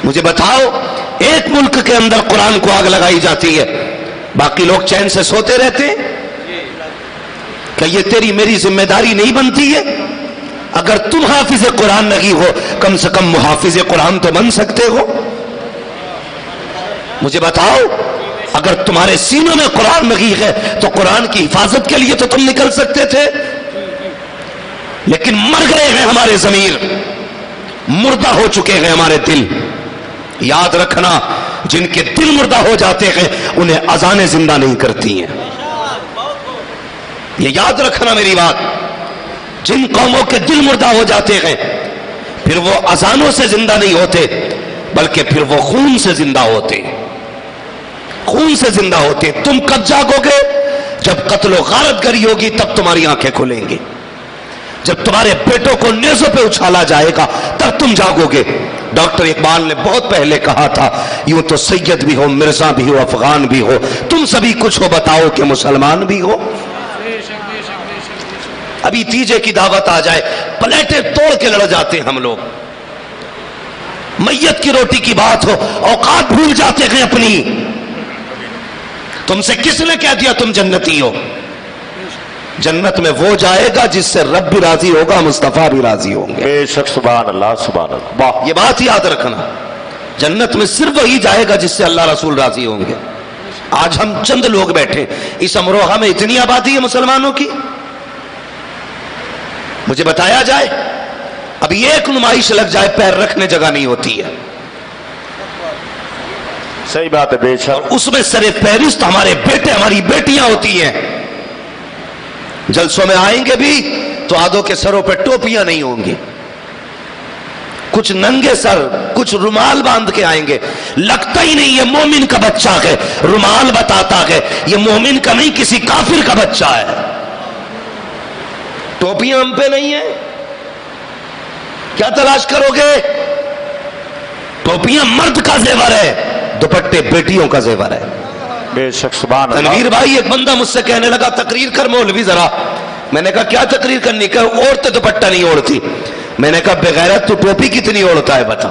مجھے بتاؤ ایک ملک کے اندر قرآن کو آگ لگائی جاتی ہے، باقی لوگ چین سے سوتے رہتے ہیں؟ کہ یہ تیری میری ذمہ داری نہیں بنتی ہے؟ اگر تم حافظ قرآن نہیں ہو کم سے کم محافظ قرآن تو بن سکتے ہو۔ مجھے بتاؤ اگر تمہارے سینوں میں قرآن نہیں ہے تو قرآن کی حفاظت کے لیے تو تم نکل سکتے تھے، لیکن مر گئے ہیں ہمارے ضمیر، مردہ ہو چکے ہیں ہمارے دل۔ یاد رکھنا جن کے دل مردہ ہو جاتے ہیں انہیں اذانیں زندہ نہیں کرتی ہیں، یہ یاد رکھنا میری بات۔ جن قوموں کے دل مردہ ہو جاتے ہیں پھر وہ اذانوں سے زندہ نہیں ہوتے بلکہ پھر وہ خون سے زندہ ہوتے ہیں، خون سے زندہ ہوتے ہیں۔ تم کب جاگو گے؟ جب قتل و غارت گری ہوگی تب تمہاری آنکھیں کھلیں گی، جب تمہارے بیٹوں کو نیزوں پہ اچھالا جائے گا تب تم جاگو گے۔ ڈاکٹر اقبال نے بہت پہلے کہا تھا یوں تو سید بھی ہو، مرزا بھی ہو، افغان بھی ہو، تم سبھی کچھ ہو بتاؤ کہ مسلمان بھی ہو۔ ابھی تیجے کی دعوت آ جائے پلیٹیں توڑ کے لڑ جاتے ہیں ہم لوگ، میت کی روٹی کی بات ہو اوقات بھول جاتے ہیں اپنی۔ تم سے کس نے کہہ دیا تم جنتی ہو؟ جنت میں وہ جائے گا جس سے رب بھی راضی ہوگا، مصطفیٰ بھی راضی ہوں گے۔ بے شک، سبحان اللہ سبحان اللہ۔ یہ بات یاد رکھنا، جنت میں صرف وہی جائے گا جس سے اللہ رسول راضی ہوں گے۔ آج ہم چند لوگ بیٹھے، اس امروہہ میں اتنی آبادی ہے مسلمانوں کی، مجھے بتایا جائے ابھی ایک نمائش لگ جائے پیر رکھنے جگہ نہیں ہوتی ہے۔ صحیح بات ہے، بے شک۔ اس میں سر فہرست ہمارے بیٹے ہماری بیٹیاں ہوتی ہیں۔ جلسوں میں آئیں گے بھی تو آدھوں کے سروں پہ ٹوپیاں نہیں ہوں گی، کچھ ننگے سر، کچھ رومال باندھ کے آئیں گے، لگتا ہی نہیں یہ مومن کا بچہ ہے، رومال بتاتا ہے یہ مومن کا نہیں کسی کافر کا بچہ ہے۔ ٹوپیاں ہم پہ نہیں ہیں، کیا تلاش کرو گے؟ ٹوپیاں مرد کا زیور ہے، دوپٹے بیٹیوں کا زیور ہے۔ بے شک، سبحان اللہ۔ تنویر بھائی ایک بندہ مجھ سے کہنے لگا تقریر کر مولوی ذرا، میں نے کہا کیا تقریر کرنی؟ کہ عورتیں دوپٹہ نہیں اوڑھتی۔ میں نے کہا بغیرت تو ٹوپی کتنی اوڑھتا ہے بتا۔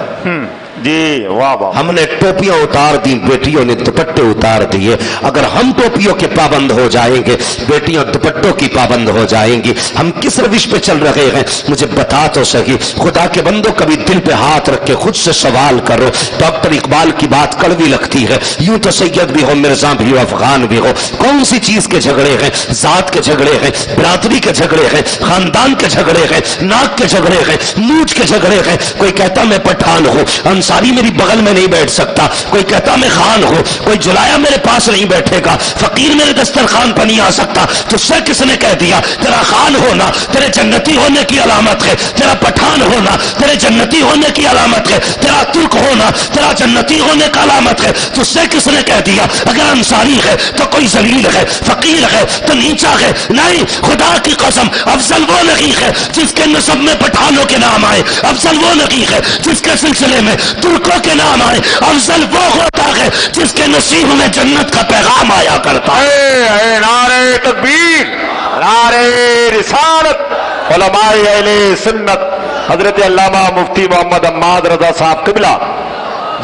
جی واہ واہ۔ ہم نے ٹوپیاں اتار دی، بیٹیوں نے دوپٹے اتار دیے۔ اگر ہم ٹوپیوں کے پابند ہو جائیں گے بیٹیاں دوپٹوں کی پابند ہو جائیں گی۔ ہم کس روش پہ چل رہے ہیں مجھے بتا تو صحیح۔ خدا کے بندوں کبھی دل پہ ہاتھ رکھ کے خود سے سوال کرو۔ ڈاکٹر اقبال کی بات کڑوی لگتی ہے، یوں تو سید بھی ہو، مرزا بھی ہو، افغان بھی ہو، کون سی چیز کے جھگڑے ہیں؟ ذات کے جھگڑے ہیں، برادری کے جھگڑے ہیں، خاندان کے جھگڑے ہیں، ناک کے جھگڑے ہیں، مونچھ کے جھگڑے ہیں۔ کوئی کہتا میں پٹھان ہوں، انصاری میری بغل میں نہیں بیٹھ سکتا، کوئی کہتا میں خان ہوں، کوئی جلایا میرے پاس نہیں بیٹھے گا، فقیر میرے دسترخوان پر نہیں آ سکتا۔ تو سے کس نے کہہ دیا تیرا خان ہونا تیرے جنتی ہونے کی علامت ہے، تیرا پٹھان ہونا تیرے جنتی ہونے کی علامت ہے، تیرا ترک ہونا تیرا جنتی ہونے کا علامت ہے؟ تو سے کس نے کہہ دیا اگر انصاری ہے تو کوئی ذلیل ہے، فقیر ہے تو نیچا ہے؟ نہیں، خدا کی قسم افضل وہ نہیں ہے جس کے نسب میں پٹھانوں کے نام آئے، افضل وہ نہیں ہے جس کے سلسلے میں ترکوں کے نام آئے، افضل وہ ہوتا ہے جس کے نصیب میں جنت کا پیغام آیا کرتا ہے۔ اے نعرہ تکبیر، نعرہ رسالت، علماء اہل سنت حضرت علامہ مفتی محمد عماد رضا صاحب قبلہ۔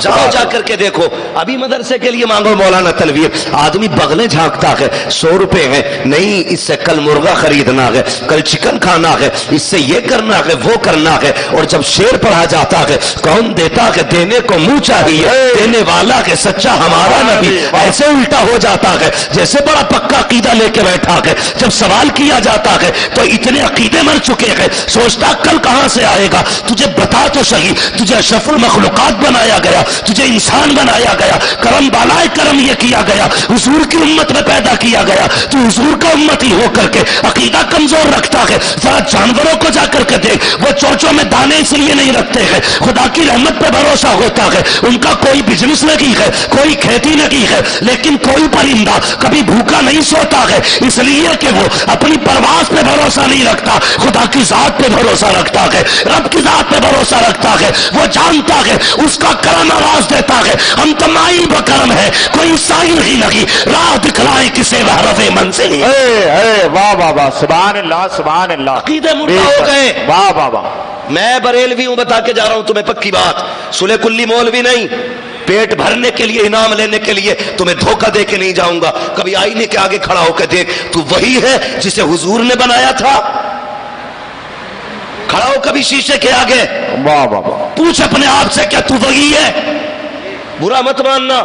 جاؤ جا کر کے دیکھو، ابھی مدرسے کے لیے مانگو مولانا تنویر، آدمی بغلیں جھانکتا ہے، 100 روپے ہے، نہیں اس سے کل مرغا خریدنا ہے، کل چکن کھانا ہے، اس سے یہ کرنا ہے وہ کرنا ہے، اور جب شعر پڑھا جاتا ہے کون دیتا ہے دینے کو منہ چاہیے، دینے والا ہے سچا ہمارا نبی، ایسے الٹا ہو جاتا ہے جیسے بڑا پکا عقیدہ لے کے بیٹھا ہے۔ جب سوال کیا جاتا ہے تو اتنے عقیدے مر چکے ہیں، سوچتا کل کہاں سے آئے گا؟ تجھے بتا تو صحیح، تجھے اشرف المخلوقات بنایا گیا، تجھے انسان بنایا گیا، کرم بالائے کرم یہ کیا گیا، حضور کی امت میں پیدا کیا گیا، تو حضور کا امتی ہو کر کے عقیدہ کمزور رکھتا ہے۔ ذرا جانوروں کو جا کر کے دیکھ، وہ چوچوں میں دانے اس لیے نہیں رکھتے ہیں، خدا کی رحمت پہ بھروسہ ہوتا ہے، ان کا کوئی بزنس نہیں ہے، کوئی کھیتی نہیں ہے، لیکن کوئی پرندہ کبھی بھوکا نہیں سوتا ہے، اس لیے کہ وہ اپنی پرواز پہ بھروسہ نہیں رکھتا، خدا کی ذات پہ بھروسہ رکھتا ہے، رب کی ذات پہ بھروسہ رکھتا ہے۔ وہ جانتا ہے اس کا کرم آواز دیتا ہے ہم تو مائی بکرم ہے، کوئی سائل ہی نہیں، راہ دکھلائے کسے وہ رفع منزل۔ واہ واہ واہ، سبحان اللہ سبحان اللہ، عقیدے مردہ ہو گئے۔ واہ واہ واہ، میں بریلوی ہوں، بتا کے جا رہا ہوں تمہیں پکی بات، سلے کلی مولوی نہیں، پیٹ بھرنے کے لیے، انعام لینے کے لیے تمہیں دھوکہ دے کے نہیں جاؤں گا۔ کبھی آئینے کے آگے کھڑا ہو کے دیکھ، تو وہی ہے جسے حضور نے بنایا تھا؟ کھڑا ہو کبھی شیشے کے آگے، واہ واہ واہ، پوچھ اپنے آپ سے کیا تو وہی ہے؟ برا مت ماننا،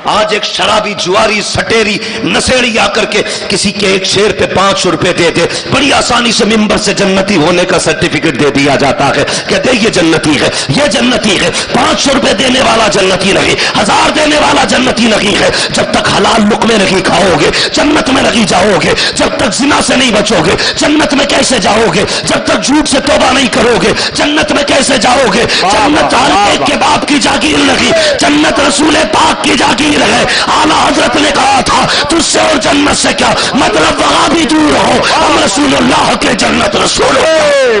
آج ایک شرابی جواری سٹیری نشیڑی آ کر کے کسی کے ایک شیر پہ 500 روپے دے دے، بڑی آسانی سے ممبر سے جنتی ہونے کا سرٹیفکیٹ دے دیا جاتا ہے، کہتے یہ جنتی ہے، یہ جنتی ہے۔ 500 روپے دینے والا جنتی نہیں، 1000 دینے والا جنتی نہیں ہے۔ جب تک حلال لقمے نہیں کھاؤ گے جنت میں نہیں جاؤ گے، جب تک زنا سے نہیں بچو گے جنت میں کیسے جاؤ گے، جب تک جھوٹ سے توبہ نہیں کرو گے جنت میں کیسے جاؤ گے؟ جنت ہر ایک کے باپ کی جاگیر نہیں، جنت رسول پاک کی جاگیر ہے۔ اعلیٰ حضرت نے کہا تھا تجھ سے اور جنت سے کیا مطلب، وہاں بھی دور ہو، ہم رسول اللہ کے جنت رسول ہو۔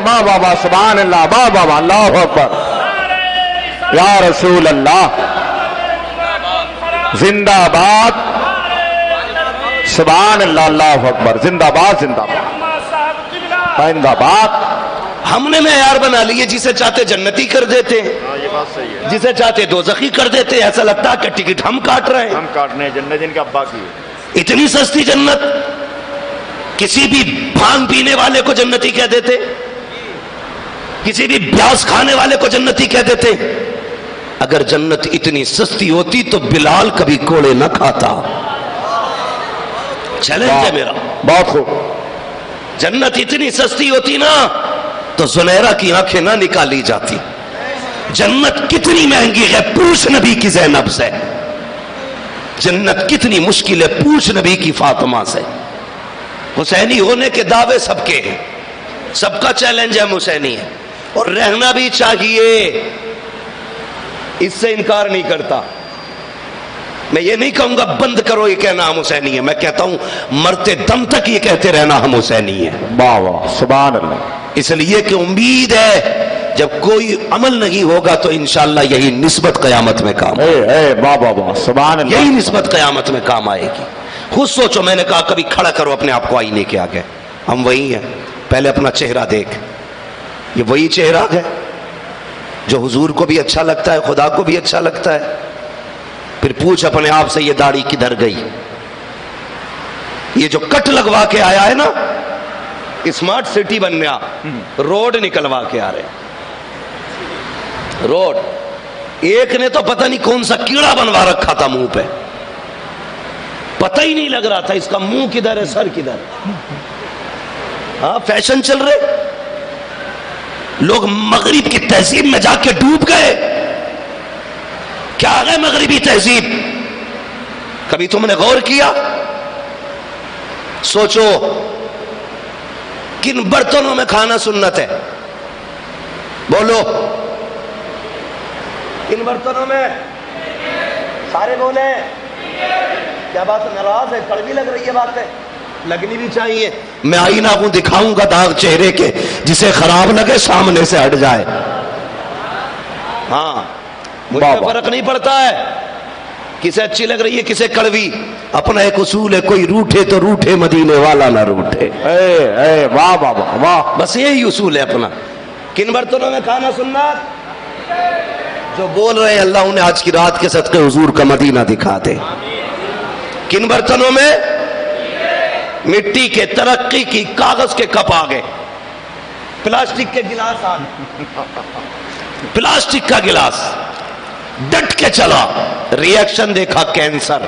واہ واہ واہ، سبحان اللہ، واہ واہ واہ، اللہ اکبر، یا رسول اللہ، زندہ باد، سبحان اللہ، اللہ اکبر، زندہ باد زندہ باد زندہ باد۔ ہم نے معیار بنا لیے، جسے چاہتے جنتی کر دیتے، جسے چاہتے دوزخی کر دیتے، ایسا لگتا ہے کہ ٹکٹ ہم کاٹ رہے ہیں، ہم کاٹنے جنت جن کا ابا کی ہے۔ اتنی سستی جنت، کسی بھی بھانگ پینے والے کو جنتی کہہ دیتے، کسی بھی پیاس کھانے والے کو جنتی کہہ دیتے۔ اگر جنت اتنی سستی ہوتی تو بلال کبھی کوڑے نہ کھاتا۔ چیلنج ہے میرا، بہت خوب، جنت اتنی سستی ہوتی نا تو زنیرہ کی آنکھیں نہ نکالی جاتی۔ جنت کتنی مہنگی ہے، پوچھ نبی کی زینب سے۔ جنت کتنی مشکل ہے، پوچھ نبی کی فاطمہ سے۔ حسینی ہونے کے دعوے سب کے ہیں، سب کا چیلنج ہے حسینی ہے، اور رہنا بھی چاہیے، اس سے انکار نہیں کرتا۔ میں یہ نہیں کہوں گا بند کرو یہ کہنا ہم حسینی ہے، میں کہتا ہوں مرتے دم تک یہ کہتے رہنا ہم حسینی ہیں۔ واہ واہ، سبحان اللہ۔ اس لیے کہ امید ہے جب کوئی عمل نہیں ہوگا تو انشاءاللہ یہی نسبت قیامت میں کام آئے گی، واہ واہ واہ، سبحان اللہ، یہی نسبت قیامت میں کام آئے گی۔ خود سوچو، میں نے کہا کبھی کھڑا کرو اپنے آپ کو آئینے کے آگے، ہم وہی ہیں، پہلے اپنا چہرہ دیکھ، یہ وہی چہرہ ہے جو حضور کو بھی اچھا لگتا ہے، خدا کو بھی اچھا لگتا ہے؟ پھر پوچھ اپنے آپ سے یہ داڑھی کدھر گئی؟ یہ جو کٹ لگوا کے آیا ہے نا، اسمارٹ سٹی بن گیا، روڈ نکلوا کے آ رہے ہیں، روڈ۔ ایک نے تو پتہ نہیں کون سا کیڑا بنوا رکھا تھا منہ پہ، پتہ ہی نہیں لگ رہا تھا اس کا منہ کدھر ہے سر کدھر ہے۔ ہاں، فیشن چل رہے، لوگ مغرب کی تہذیب میں جا کے ڈوب گئے۔ کیا ہے مغربی تہذیب؟ کبھی تم نے غور کیا؟ سوچو کن برتنوں میں کھانا سنت ہے؟ بولو، کن برتنوں میں؟ سارے بولے، کیا بات ناراض ہے؟ کڑوی لگ رہی ہے بات ہے، لگنی بھی چاہیے۔ میں آئینہ کو دکھاؤں گا داغ چہرے کے، جسے خراب لگے سامنے سے ہٹ جائے۔ ہاں، مجھے فرق نہیں پڑتا ہے کسے اچھی لگ رہی ہے کسے کڑوی، اپنا ایک اصول ہے، کوئی روٹھے تو روٹھے، مدینے والا نہ روٹھے۔ واہ واہ واہ واہ، بس یہی اصول ہے اپنا۔ کن برتنوں میں کھانا سننا؟ جو بول رہے ہیں اللہ انہیں آج کی رات کے صدقے حضور کا مدینہ دکھا دے۔ کن برتنوں میں؟ مٹی کے، ترقی کی، کاغذ کے کپ آ گئے، پلاسٹک کے گلاس آ گئے، پلاسٹک کا گلاس، ڈٹ کے چلا، ریئیکشن دیکھا کینسر،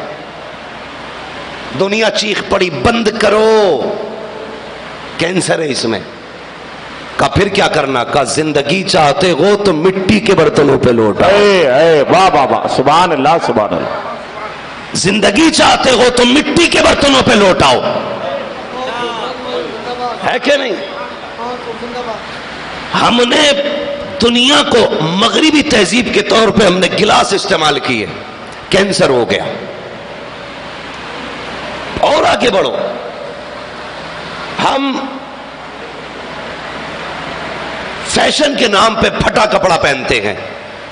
دنیا چیخ پڑی بند کرو، کینسر ہے اس میں۔ کہا پھر کیا کرنا؟ کہا زندگی چاہتے ہو تو مٹی کے برتنوں پہ لوٹاؤ۔ واہ واہ واہ، سبحان اللہ سبحان اللہ، زندگی چاہتے ہو تو مٹی کے برتنوں پہ لوٹاؤ، ہے کہ نہیں؟ ہم نے دنیا کو مغربی تہذیب کے طور پہ ہم نے گلاس استعمال کیے، کینسر ہو گیا۔ اور آگے بڑھو، ہم فیشن کے نام پہ پھٹا کپڑا پہنتے ہیں،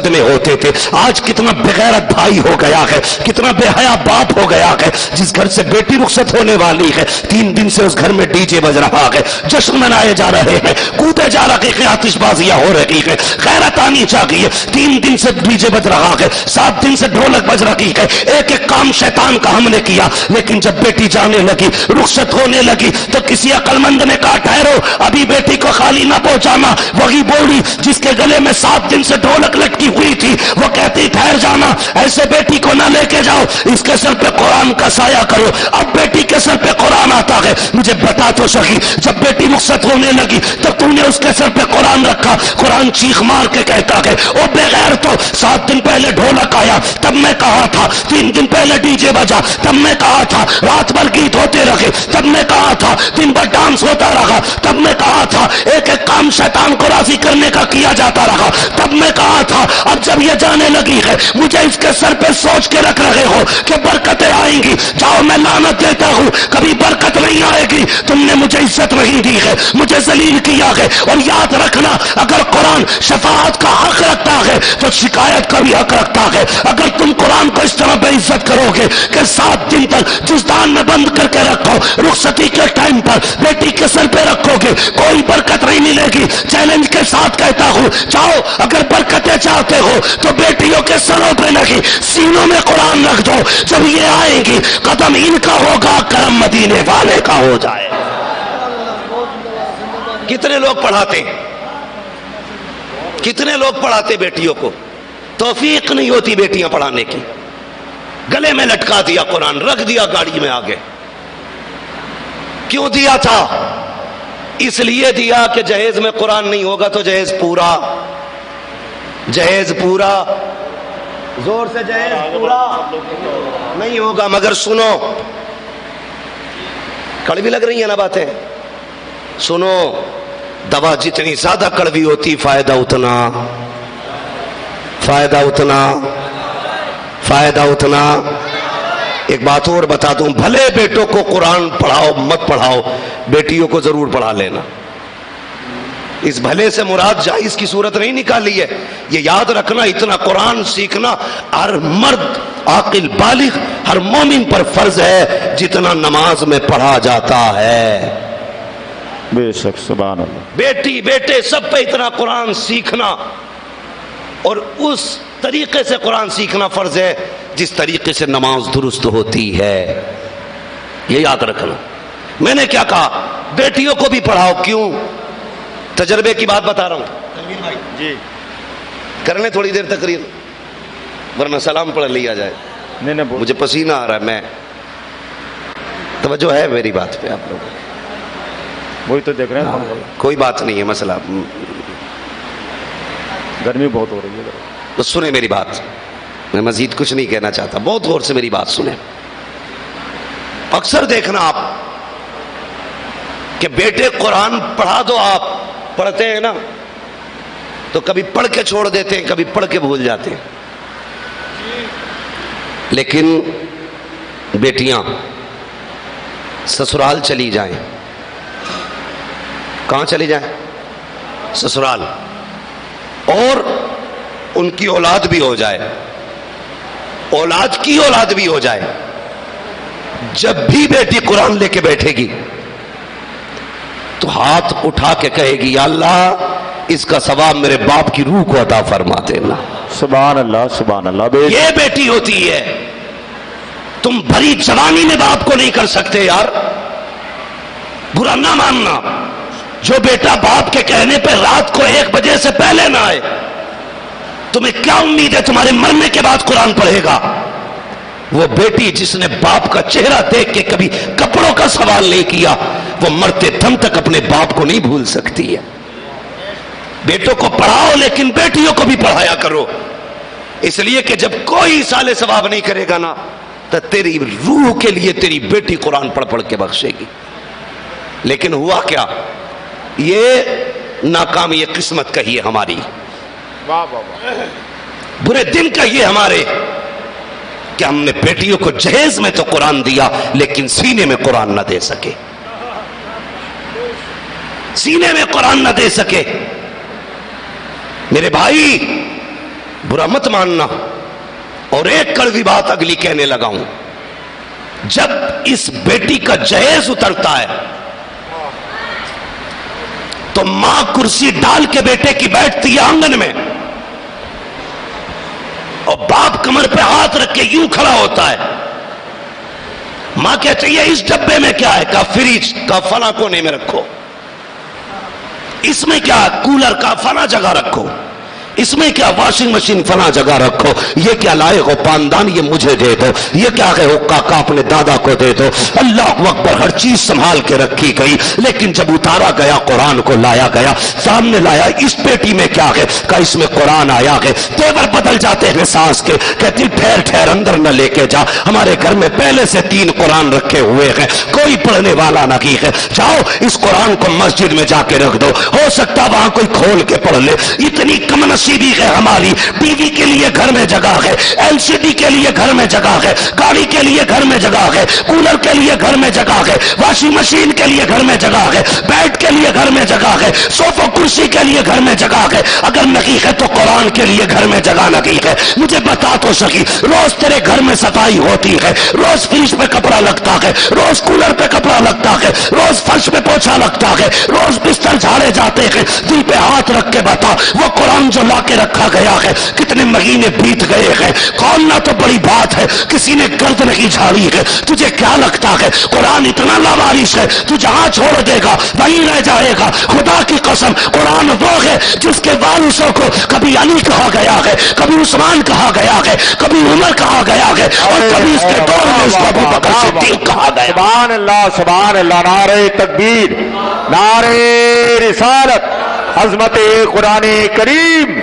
رخصت میں ہوتے تھے. آج کتنا بغیرت بھائی ہو گیا ہے, کتنا بے حیا باپ ہو گیا ہے. جس گھر سے بیٹی رخصت ہونے والی ہے 3 دن سے اس گھر میں ڈی جے بج رہا ہے, جشن منائے جا رہے ہیں, کودے جا رہے ہیں, آتش بازیاں ہو رہی ہے. غیرت آنی چاہیے. 3 دن سے ڈی جے بج رہا ہے, 7 دن سے ڈھولک بج رہی ہے. ایک ایک کام شیطان کا ہم نے کیا. لیکن جب بیٹی جانے لگی, رخصت ہونے لگی, تو کسی عقل مند نے کہا ٹھہرو, ابھی بیٹی کو خالی نہ پہنچانا. وہی بوڑھی جس کے گلے میں 7 دن سے ڈھولک لٹکی ہوئی تھی, وہ کہتی ٹھہر جانا, ایسے بیٹی کو نہ لے کے جاؤ, اس کے سر پہ قرآن کا سایہ کرو. اب بیٹی کے سر پہ قرآن آتا ہے. مجھے بتا تو سکی, جب بیٹی رخصت ہونے لگی تب تم نے اس کے سر پہ قرآن رکھا. قرآن چیخ مار کے کہتا ہے او بغیر تو 7 دن پہلے ڈھولک آیا تب میں کہا تھا, 3 دن پہلے ڈی جے بجا تب میں کہا تھا, رات بھر گیت ہوتے رہے تب میں کہا تھا, دن بھر ڈانس ہوتا رہا تب میں کہا تھا, ایک ایک کام شیطان کو راضی کرنے کا کیا جاتا رہا تب میں کہا تھا. اب جب یہ جانے لگی ہے, مجھے اس کے سر پہ سوچ کے رکھ رہے ہو کہ برکتیں آئیں گی. جاؤ, میں لعنت دیتا ہوں, کبھی برکت نہیں آئے گی. تم نے مجھے عزت نہیں دی ہے, مجھے ذلیل کیا ہے. اور یاد رکھنا, اگر قرآن شفاعت کا حق رکھتا ہے تو شکایت کا بھی حق رکھتا ہے. اگر تم قرآن کو اس طرح بے عزت کرو گے کہ 7 دن تک جزدان میں بند کر کے رکھو, رخصتی کے ٹائم پر بیٹی کے سر پہ رکھو گے, کوئی برکت نہیں ملے گی. چیلنج کے ساتھ کہتا ہوں, جاؤ, اگر برکتیں چاہتے ہو تو بیٹیوں کے سروں پہ نہیں, سینوں میں قرآن رکھ دو. جب یہ آئیں گی, قدم ان کا ہوگا, کرم مدینے والے کا ہو جائے. کتنے لوگ پڑھاتے, کتنے لوگ پڑھاتے بیٹیوں کو, توفیق نہیں ہوتی بیٹیاں پڑھانے کی. گلے میں لٹکا دیا قرآن, رکھ دیا گاڑی میں آگے. کیوں دیا تھا؟ اس لیے دیا کہ جہیز میں قرآن نہیں ہوگا تو جہیز پورا, جہیز پورا, زور سے جہیز پورا نہیں ہوگا. مگر سنو, کڑوی لگ رہی ہیں نا باتیں, سنو, دوا جتنی زیادہ کڑوی ہوتی فائدہ اتنا, فائدہ اتنا, فائدہ اتنا. ایک بات اور بتا دوں, بھلے بیٹوں کو قرآن پڑھاؤ مت پڑھاؤ, بیٹیوں کو ضرور پڑھا لینا. اس بھلے سے مراد جائز کی صورت نہیں نکالی ہے. یہ یاد رکھنا, اتنا قرآن سیکھنا ہر مرد عاقل بالغ, ہر مومن پر فرض ہے جتنا نماز میں پڑھا جاتا ہے. بے شک, سبحان اللہ. بیٹی بیٹے سب پہ اتنا قرآن سیکھنا, اور اس طریقے سے قرآن سیکھنا فرض ہے جس طریقے سے نماز درست ہوتی ہے. یہ یاد رکھنا. میں نے کیا کہا, بیٹیوں کو بھی پڑھاؤ. کیوں؟ تجربے کی بات بتا رہا ہوں. جی, کرنے تھوڑی دیر تقریر, ورنہ سلام پڑھ لیا جائے. نہیں مجھے پسینہ آ رہا ہے. میں توجہ ہے میری بات پہ آپ لوگ؟ وہی تو دیکھ رہے ہیں. کوئی بات نہیں ہے, مسئلہ گرمی بہت ہو رہی ہے. تو سنیں میری بات, میں مزید کچھ نہیں کہنا چاہتا, بہت غور سے میری بات سنیں. اکثر دیکھنا آپ کہ بیٹے قرآن پڑھا دو, آپ پڑھتے ہیں نا, تو کبھی پڑھ کے چھوڑ دیتے ہیں, کبھی پڑھ کے بھول جاتے ہیں. لیکن بیٹیاں سسرال چلی جائیں, کہاں چلی جائیں؟ سسرال, اور ان کی اولاد بھی ہو جائے, اولاد کی اولاد بھی ہو جائے, جب بھی بیٹی قرآن لے کے بیٹھے گی تو ہاتھ اٹھا کے کہے گی, یا اللہ اس کا ثواب میرے باپ کی روح کو عطا فرما دینا. سبحان اللہ, سبحان اللہ. یہ بیٹی ہوتی ہے. تم بھری جوانی میں باپ کو نہیں کر سکتے یار, برا نہ ماننا. جو بیٹا باپ کے کہنے پہ رات کو 1 بجے سے پہلے نہ آئے, تمہیں کیا امید ہے تمہارے مرنے کے بعد قرآن پڑھے گا؟ وہ بیٹی جس نے باپ کا چہرہ دیکھ کے کبھی کپڑوں کا سوال نہیں کیا, وہ مرتے دم تک اپنے باپ کو نہیں بھول سکتی ہے. بیٹوں کو پڑھاؤ, لیکن بیٹیوں کو بھی پڑھایا کرو, اس لیے کہ جب کوئی ایصال ثواب نہیں کرے گا نا, تو تیری روح کے لیے تیری بیٹی قرآن پڑھ پڑھ کے بخشے گی. لیکن ہوا کیا, یہ ناکامی قسمت کہیے ہماری, برے دن کہیے ہمارے, کہ ہم نے بیٹیوں کو جہیز میں تو قرآن دیا لیکن سینے میں قرآن نہ دے سکے, سینے میں قرآن نہ دے سکے. میرے بھائی, برا مت ماننا. اور ایک کڑوی بات اگلی کہنے لگا ہوں. جب اس بیٹی کا جہیز اترتا ہے تو ماں کرسی ڈال کے بیٹے کی بیٹھتی ہے آنگن میں, اور باپ کمر پہ ہاتھ رکھ کے یوں کھڑا ہوتا ہے. ماں کہتی ہے اس ڈبے میں کیا ہے؟ کہا فریج. کا فلاں کونے میں رکھو. اس میں کیا ہے؟ کولر. کا فلاں جگہ رکھو. اس میں کیا؟ واشنگ مشین فلاں جگہ رکھو. یہ کیا لائے ہو پاندان؟ یہ مجھے دے دو. یہ کیا گئے ہو کاکا اپنے دادا کو دے دو. اللہ اکبر, ہر چیز سنبھال کے رکھی گئی. لیکن جب اتارا گیا قرآن کو لایا گیا, سامنے لایا, اس پیٹی میں کیا ہے؟ کہا اس میں قرآن آیا ہے. تیور بدل جاتے ہیں سانس کے. کہتی ٹھہر ٹھہر اندر نہ لے کے جا, ہمارے گھر میں پہلے سے 3 قرآن رکھے ہوئے ہیں, کوئی پڑھنے والا نہیں ہے. جاؤ اس قرآن کو مسجد میں جا کے رکھ دو, ہو سکتا وہاں کوئی کھول کے پڑھ لے. اتنی کم نصیبی ہے ہماری. ٹی وی کے لیے گھر میں جگہ ہے, ایل سی ڈی کے لیے گھر میں جگہ ہے, گاڑی کے لیے گھر میں جگہ ہے, کولر کے لیے گھر میں جگہ ہے, واشنگ مشین کے لیے گھر میں جگہ ہے, بیڈ کے لیے گھر میں جگہ ہے, صوفہ کرسی کے لیے گھر میں جگہ ہے. اگر نہیں ہے تو قرآن کے لیے گھر میں جگہ نہیں ہے. مجھے بتا تو سکی, روز تیرے گھر میں صفائی ہوتی ہے, روز فریج پہ کپڑا لگتا ہے, روز کولر پہ کپڑا لگتا ہے, روز فرش پہ پوچھا لگتا ہے, روز بستر جھاڑے جاتے ہیں. دل پہ ہاتھ رکھ کے بتا, وہ قرآن جو لا کے رکھا گیا ہے کتنے مہینے بیت گئے ہیں, کھولنا تو بڑی بات ہے, کسی نے گرد نہیں جھاڑی ہے. تجھے کیا لگتا ہے قرآن اتنا لاوارث ہے تو جہاں چھوڑ دے گا وہیں رہ جائے گا؟ خدا کی قسم قرآن وہ ہے جس کے وارثوں کو کبھی علی کہا گیا ہے, کبھی عثمان کہا گیا ہے, کبھی عمر کہا گیا ہے, اور کبھی اس کے دور میں اس کو ابو بکر صدیق کہا گیا. سبحان اللہ سبحان اللہ. نعرہ تکبیر, نعرہ رسالت, عظمت قرآن کریم,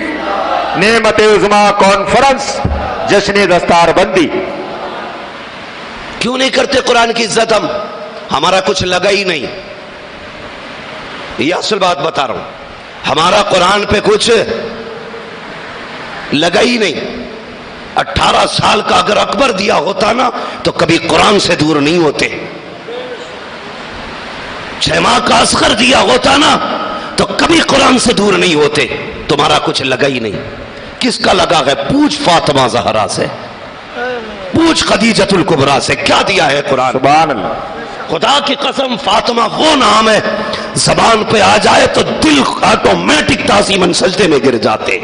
نعمت عظما کانفرنس, جشن دستار بندی. کیوں نہیں کرتے قرآن کی عزت؟ ہمارا کچھ لگا ہی نہیں. یہ اصل بات بتا رہا ہوں, ہمارا قرآن پہ کچھ لگا ہی نہیں. 18 سال کا اگر اکبر دیا ہوتا نا تو کبھی قرآن سے دور نہیں ہوتے. 6 ماہ کا اصغر دیا ہوتا نا تو کبھی قرآن سے دور نہیں ہوتے. تمہارا کچھ لگا ہی نہیں. کس کا لگا ہے؟ پوچھ فاطمہ زہرا سے, پوچھ خدیجۃ الکبریٰ سے, کیا دیا ہے قرآن. سبحان اللہ. خدا کی قسم فاطمہ وہ نام ہے زبان پہ آ جائے تو دل آٹومیٹک تعظیماً سجدے میں گر جاتے.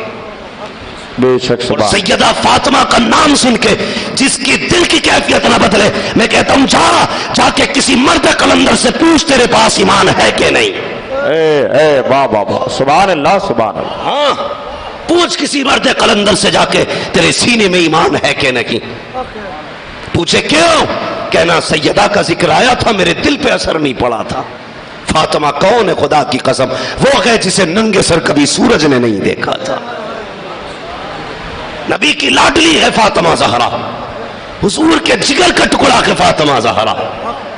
بے شک. اور سیدہ فاطمہ کا نام سن کے جس کی دل کی کیفیت نہ بدلے, میں کہتا ہوں جا کے کسی مرد قلندر سے پوچھ تیرے پاس ایمان ہے کہ نہیں. اے واہ واہ واہ, سبحان اللہ سبحان اللہ. ہاں, پوچھ کسی مرد قلندر سے جا کے تیرے سینے میں ایمان ہے کہ نہیں. پوچھے کیوں؟ کہنا سیدہ کا ذکر آیا تھا, میرے دل پہ اثر نہیں پڑا تھا. فاطمہ کون ہے؟ خدا کی قسم وہ ہے جسے ننگے سر کبھی سورج نے نہیں دیکھا تھا. نبی کی لاڈلی ہے فاطمہ زہرا, حضور کے جگر کا ٹکڑا ہے فاطمہ زہرا.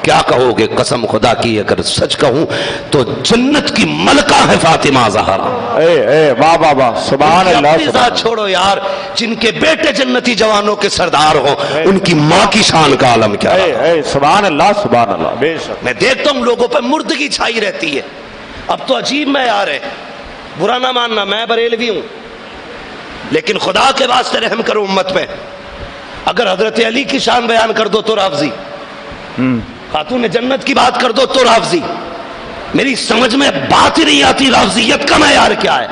کیا کہو گے؟ قسم خدا کی اگر سچ کہوں تو جنت کی ملکہ ہے فاطمہ زہرا. اے واہ واہ واہ, سبحان اللہ. چھوڑو یار, جن کے بیٹے جنتی جوانوں کے سردار ہوں ان کی ماں کی شان کا عالم کیا ہے. سبحان اللہ سبحان اللہ. بے شک. میں دیکھتا ہوں لوگوں پہ مردگی چھائی رہتی ہے. اب تو عجیب معیار ہے, برا نہ ماننا, میں بریلوی ہوں لیکن خدا کے واسطے رحم کرو امت پہ. اگر حضرت علی کی شان بیان کر دو تو رافضی, خاتون جنت کی بات کر دو تو رافضی. میری سمجھ میں بات ہی نہیں آتی رافضیت کا معیار کیا ہے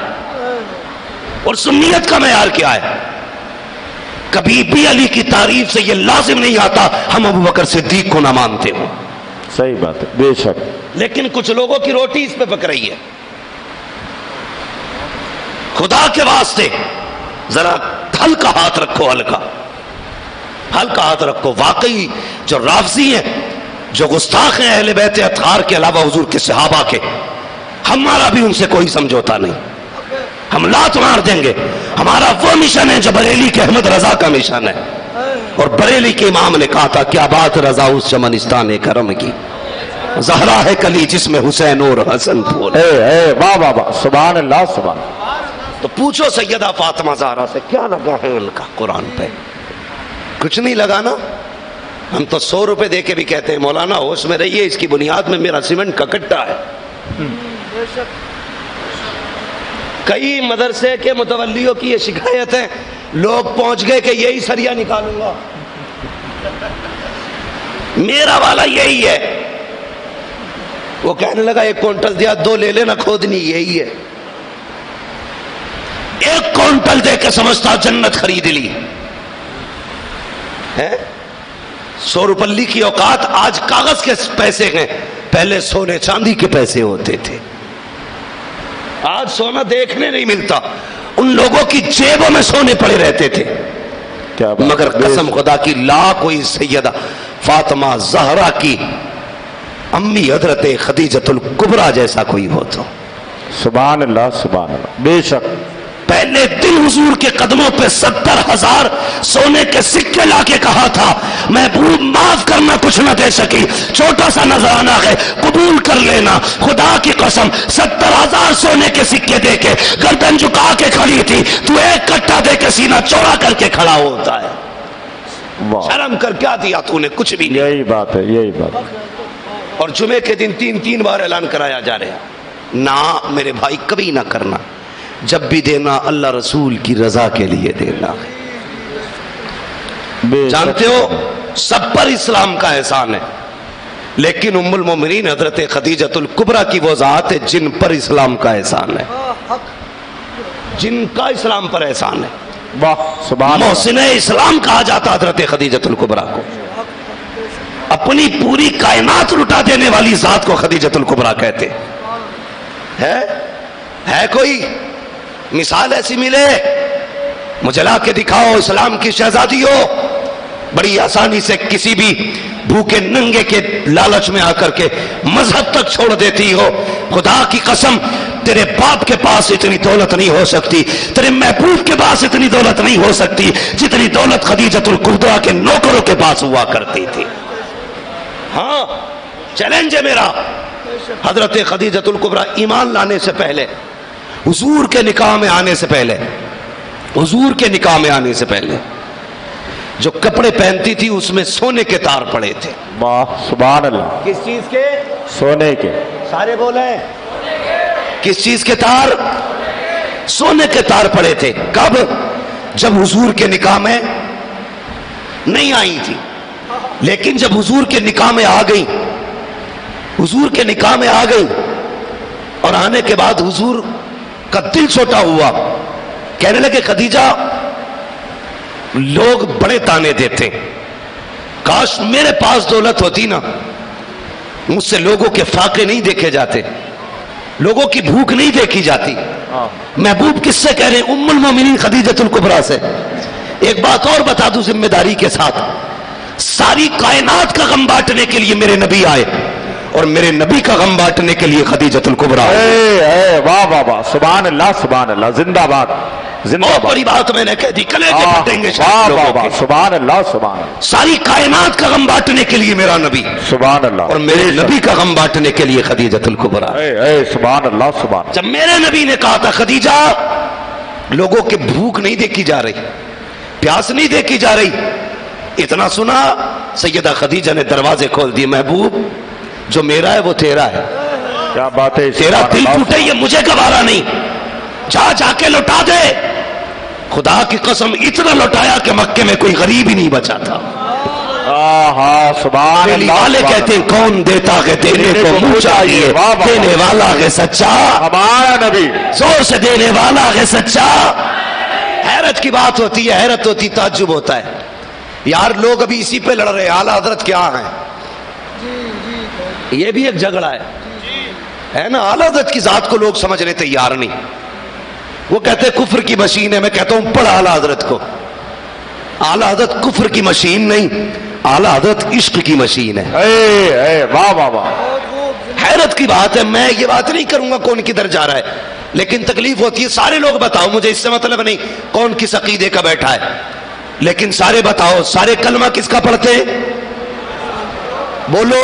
اور سنیت کا معیار کیا ہے. کبھی بھی علی کی تعریف سے یہ لازم نہیں آتا ہم ابو بکر صدیق کو نہ مانتے ہوں. صحیح بات ہے, بے شک. لیکن کچھ لوگوں کی روٹی اس پہ پک رہی ہے. خدا کے واسطے ذرا ہلکا ہاتھ رکھو, ہلکا ہاتھ رکھو. واقعی جو رافضی ہیں, جو گستاخ ہیں اہل بیت اطہار کے علاوہ حضور کے صحابہ کے, ہمارا بھی ان سے کوئی سمجھوتا نہیں. ہم لات مار دیں گے. ہمارا وہ مشن ہے جو بریلی کے احمد رضا کا مشن ہے. اور بریلی کے امام نے کہا تھا کیا بات رضا اس چمنستان کرم کی, زہرا ہے کلی جس میں حسین اور حسن پھول. واہ واہ واہ, سبحان اللہ سبحان. تو پوچھو سیدہ فاطمہ زہرا سے کیا لگا ہے ان کا قرآن پہ. کچھ نہیں لگا نا. ہم تو 100 روپے دے کے بھی کہتے ہیں مولانا ہوش میں رہیے, اس کی بنیاد میں میرا سیمنٹ کا کٹا ہے. کئی مدرسے کے متولیوں کی یہ شکایت ہے لوگ پہنچ گئے کہ یہی سریا نکالوں گا، میرا والا یہی ہے۔ وہ کہنے لگا 1 کوئنٹل دیا، 2 لے لینا، کھودنی یہی ہے۔ 1 کوئنٹل دے کے سمجھتا جنت خرید لی ہے۔ 100 روپلی کی اوقات آج کاغذ کے پیسے ہیں، پہلے سونے چاندی کے پیسے ہوتے تھے۔ آج سونا دیکھنے نہیں ملتا، ان لوگوں کی جیبوں میں سونے پڑے رہتے تھے۔ مگر قسم خدا کی لا کوئی سیدہ فاطمہ زہرا کی امی حضرت خدیجۃ الکبریٰ جیسا کوئی ہو تو سبحان اللہ سبحان اللہ، بے شک پہلے دن حضور کے قدموں پہ 70,000 سونے کے سکے لا کے کہا تھا محبوب معاف کرنا، کچھ نہ دے سکی، چھوٹا سا نذرانہ ہے قبول کر لینا۔ خدا کی قسم 70,000 سونے کے سکے دے کے گردن جھکا کے کھڑی تھی، تو 1 کٹا دے کے سینہ چوڑا کر کے کھڑا ہوتا ہے۔ شرم کر کیا دیا تو نے؟ کچھ بھی نہیں۔ یہی بات ہے، یہی بات ہے۔ اور جمعے کے دن 3 بار اعلان کرایا جا رہا نہ میرے بھائی کبھی نہ کرنا، جب بھی دینا اللہ رسول کی رضا کے لیے دینا۔ جانتے ہو سب پر اسلام کا احسان ہے، لیکن ام المومنین حضرت خدیجۃ الکبریٰ کی وہ ذات ہے جن پر اسلام کا احسان ہے، جن کا اسلام پر احسان ہے۔ واہ سبحان محسن اسلام کہا جاتا حضرت خدیجۃ الکبریٰ کو، اپنی پوری کائنات لٹا دینے والی ذات کو خدیجۃ الکبریٰ کہتے ہے کوئی مثال ایسی ملے مجھے لا کے دکھاؤ؟ اسلام کی شہزادی ہو، بڑی آسانی سے کسی بھی بھوکے ننگے کے لالچ میں آ کر کے مذہب تک چھوڑ دیتی ہو۔ خدا کی قسم تیرے باپ کے پاس اتنی دولت نہیں ہو سکتی، تیرے محبوب کے پاس اتنی دولت نہیں ہو سکتی جتنی دولت خدیجۃ الکبریٰ کے نوکروں کے پاس ہوا کرتی تھی۔ ہاں چیلنج ہے میرا، حضرت خدیجۃ الکبریٰ ایمان لانے سے پہلے، حضور کے نکاح میں آنے سے پہلے، حضور کے نکاح میں آنے سے پہلے جو کپڑے پہنتی تھی اس میں سونے کے تار پڑے تھے۔ واہ سبحان اللہ، کس چیز کے؟ سونے کے۔ سارے بولیں کس چیز کے تار؟ سونے کے تار پڑے تھے۔ کب؟ جب حضور کے نکاح میں نہیں آئی تھی، لیکن جب حضور کے نکاح میں آ گئی، حضور کے نکاح میں آ گئی اور آنے کے بعد حضور کا دل چھوٹا ہوا، کہنے لگے خدیجہ لوگ بڑے تانے دیتے، کاش میرے پاس دولت ہوتی نا، مجھ سے لوگوں کے فاقے نہیں دیکھے جاتے، لوگوں کی بھوک نہیں دیکھی جاتی۔ محبوب کس سے کہہ رہے ہیں؟ ام المومنین خدیجۃ الکبریٰ سے۔ ایک بات اور بتا دوں ذمہ داری کے ساتھ، ساری کائنات کا غم بانٹنے کے لیے میرے نبی آئے اور میرے نبی کا غم بانٹنے کے لیے خدیجۃ الکبریٰ آئے۔ واہ واہ واہ سبحان اللہ سبحان اللہ، زندہ باد زندہ بہت باد، بڑی بات میں نے کہہ دی، کلیجے پھٹیں گے واہ شاید واہ لوگوں واہ کے۔ سبحان اللہ سبحان اللہ ساری کائنات کا غم بانٹنے کے لیے میرا نبی سبحان اللہ، اور میرے نبی کا غم بانٹنے کے لیے خدیجۃ الکبریٰ۔ سبحان اللہ سبحان اللہ۔ جب میرے نبی نے کہا تھا خدیجہ لوگوں کی بھوک نہیں دیکھی جا رہی، پیاس نہیں دیکھی جا رہی، اتنا سنا سیدہ خدیجہ نے دروازے کھول دیے، محبوب جو میرا ہے وہ تیرا ہے، کیا بات ہے، تیرا دل ٹوٹے یہ مجھے گوارا نہیں، جا کے لوٹا دے۔ خدا کی قسم اتنا لوٹایا کہ مکے میں کوئی غریب ہی نہیں بچا تھا۔ سبحان علی والے کہتے ہیں کون دیتا ہے دینے کو منہ چاہیے، دینے والا ہے سچا، ہمارا نبی زور سے دینے والا ہے سچا۔ حیرت کی بات ہوتی ہے، حیرت ہوتی، تعجب ہوتا ہے یار، لوگ ابھی اسی پہ لڑ رہے ہیں اعلیٰ حضرت کیا ہیں، یہ بھی ایک جھگڑا ہے نا۔ اعلیٰ حضرت کی ذات کو لوگ سمجھنے تیار نہیں، وہ کہتے ہیں کفر کی مشین ہے، میں کہتا ہوں پڑھ اعلیٰ حضرت کو۔ اعلیٰ حضرت کفر کی مشین نہیں، اعلیٰ حضرت عشق کی مشین ہے۔ واہ واہ واہ، حیرت کی بات ہے، میں یہ بات نہیں کروں گا کون کدھر جا رہا ہے، لیکن تکلیف ہوتی ہے، سارے لوگ بتاؤ، مجھے اس سے مطلب نہیں کون کس عقیدے کا بیٹھا ہے، لیکن سارے بتاؤ، سارے کلمہ کس کا پڑھتے؟ بولو،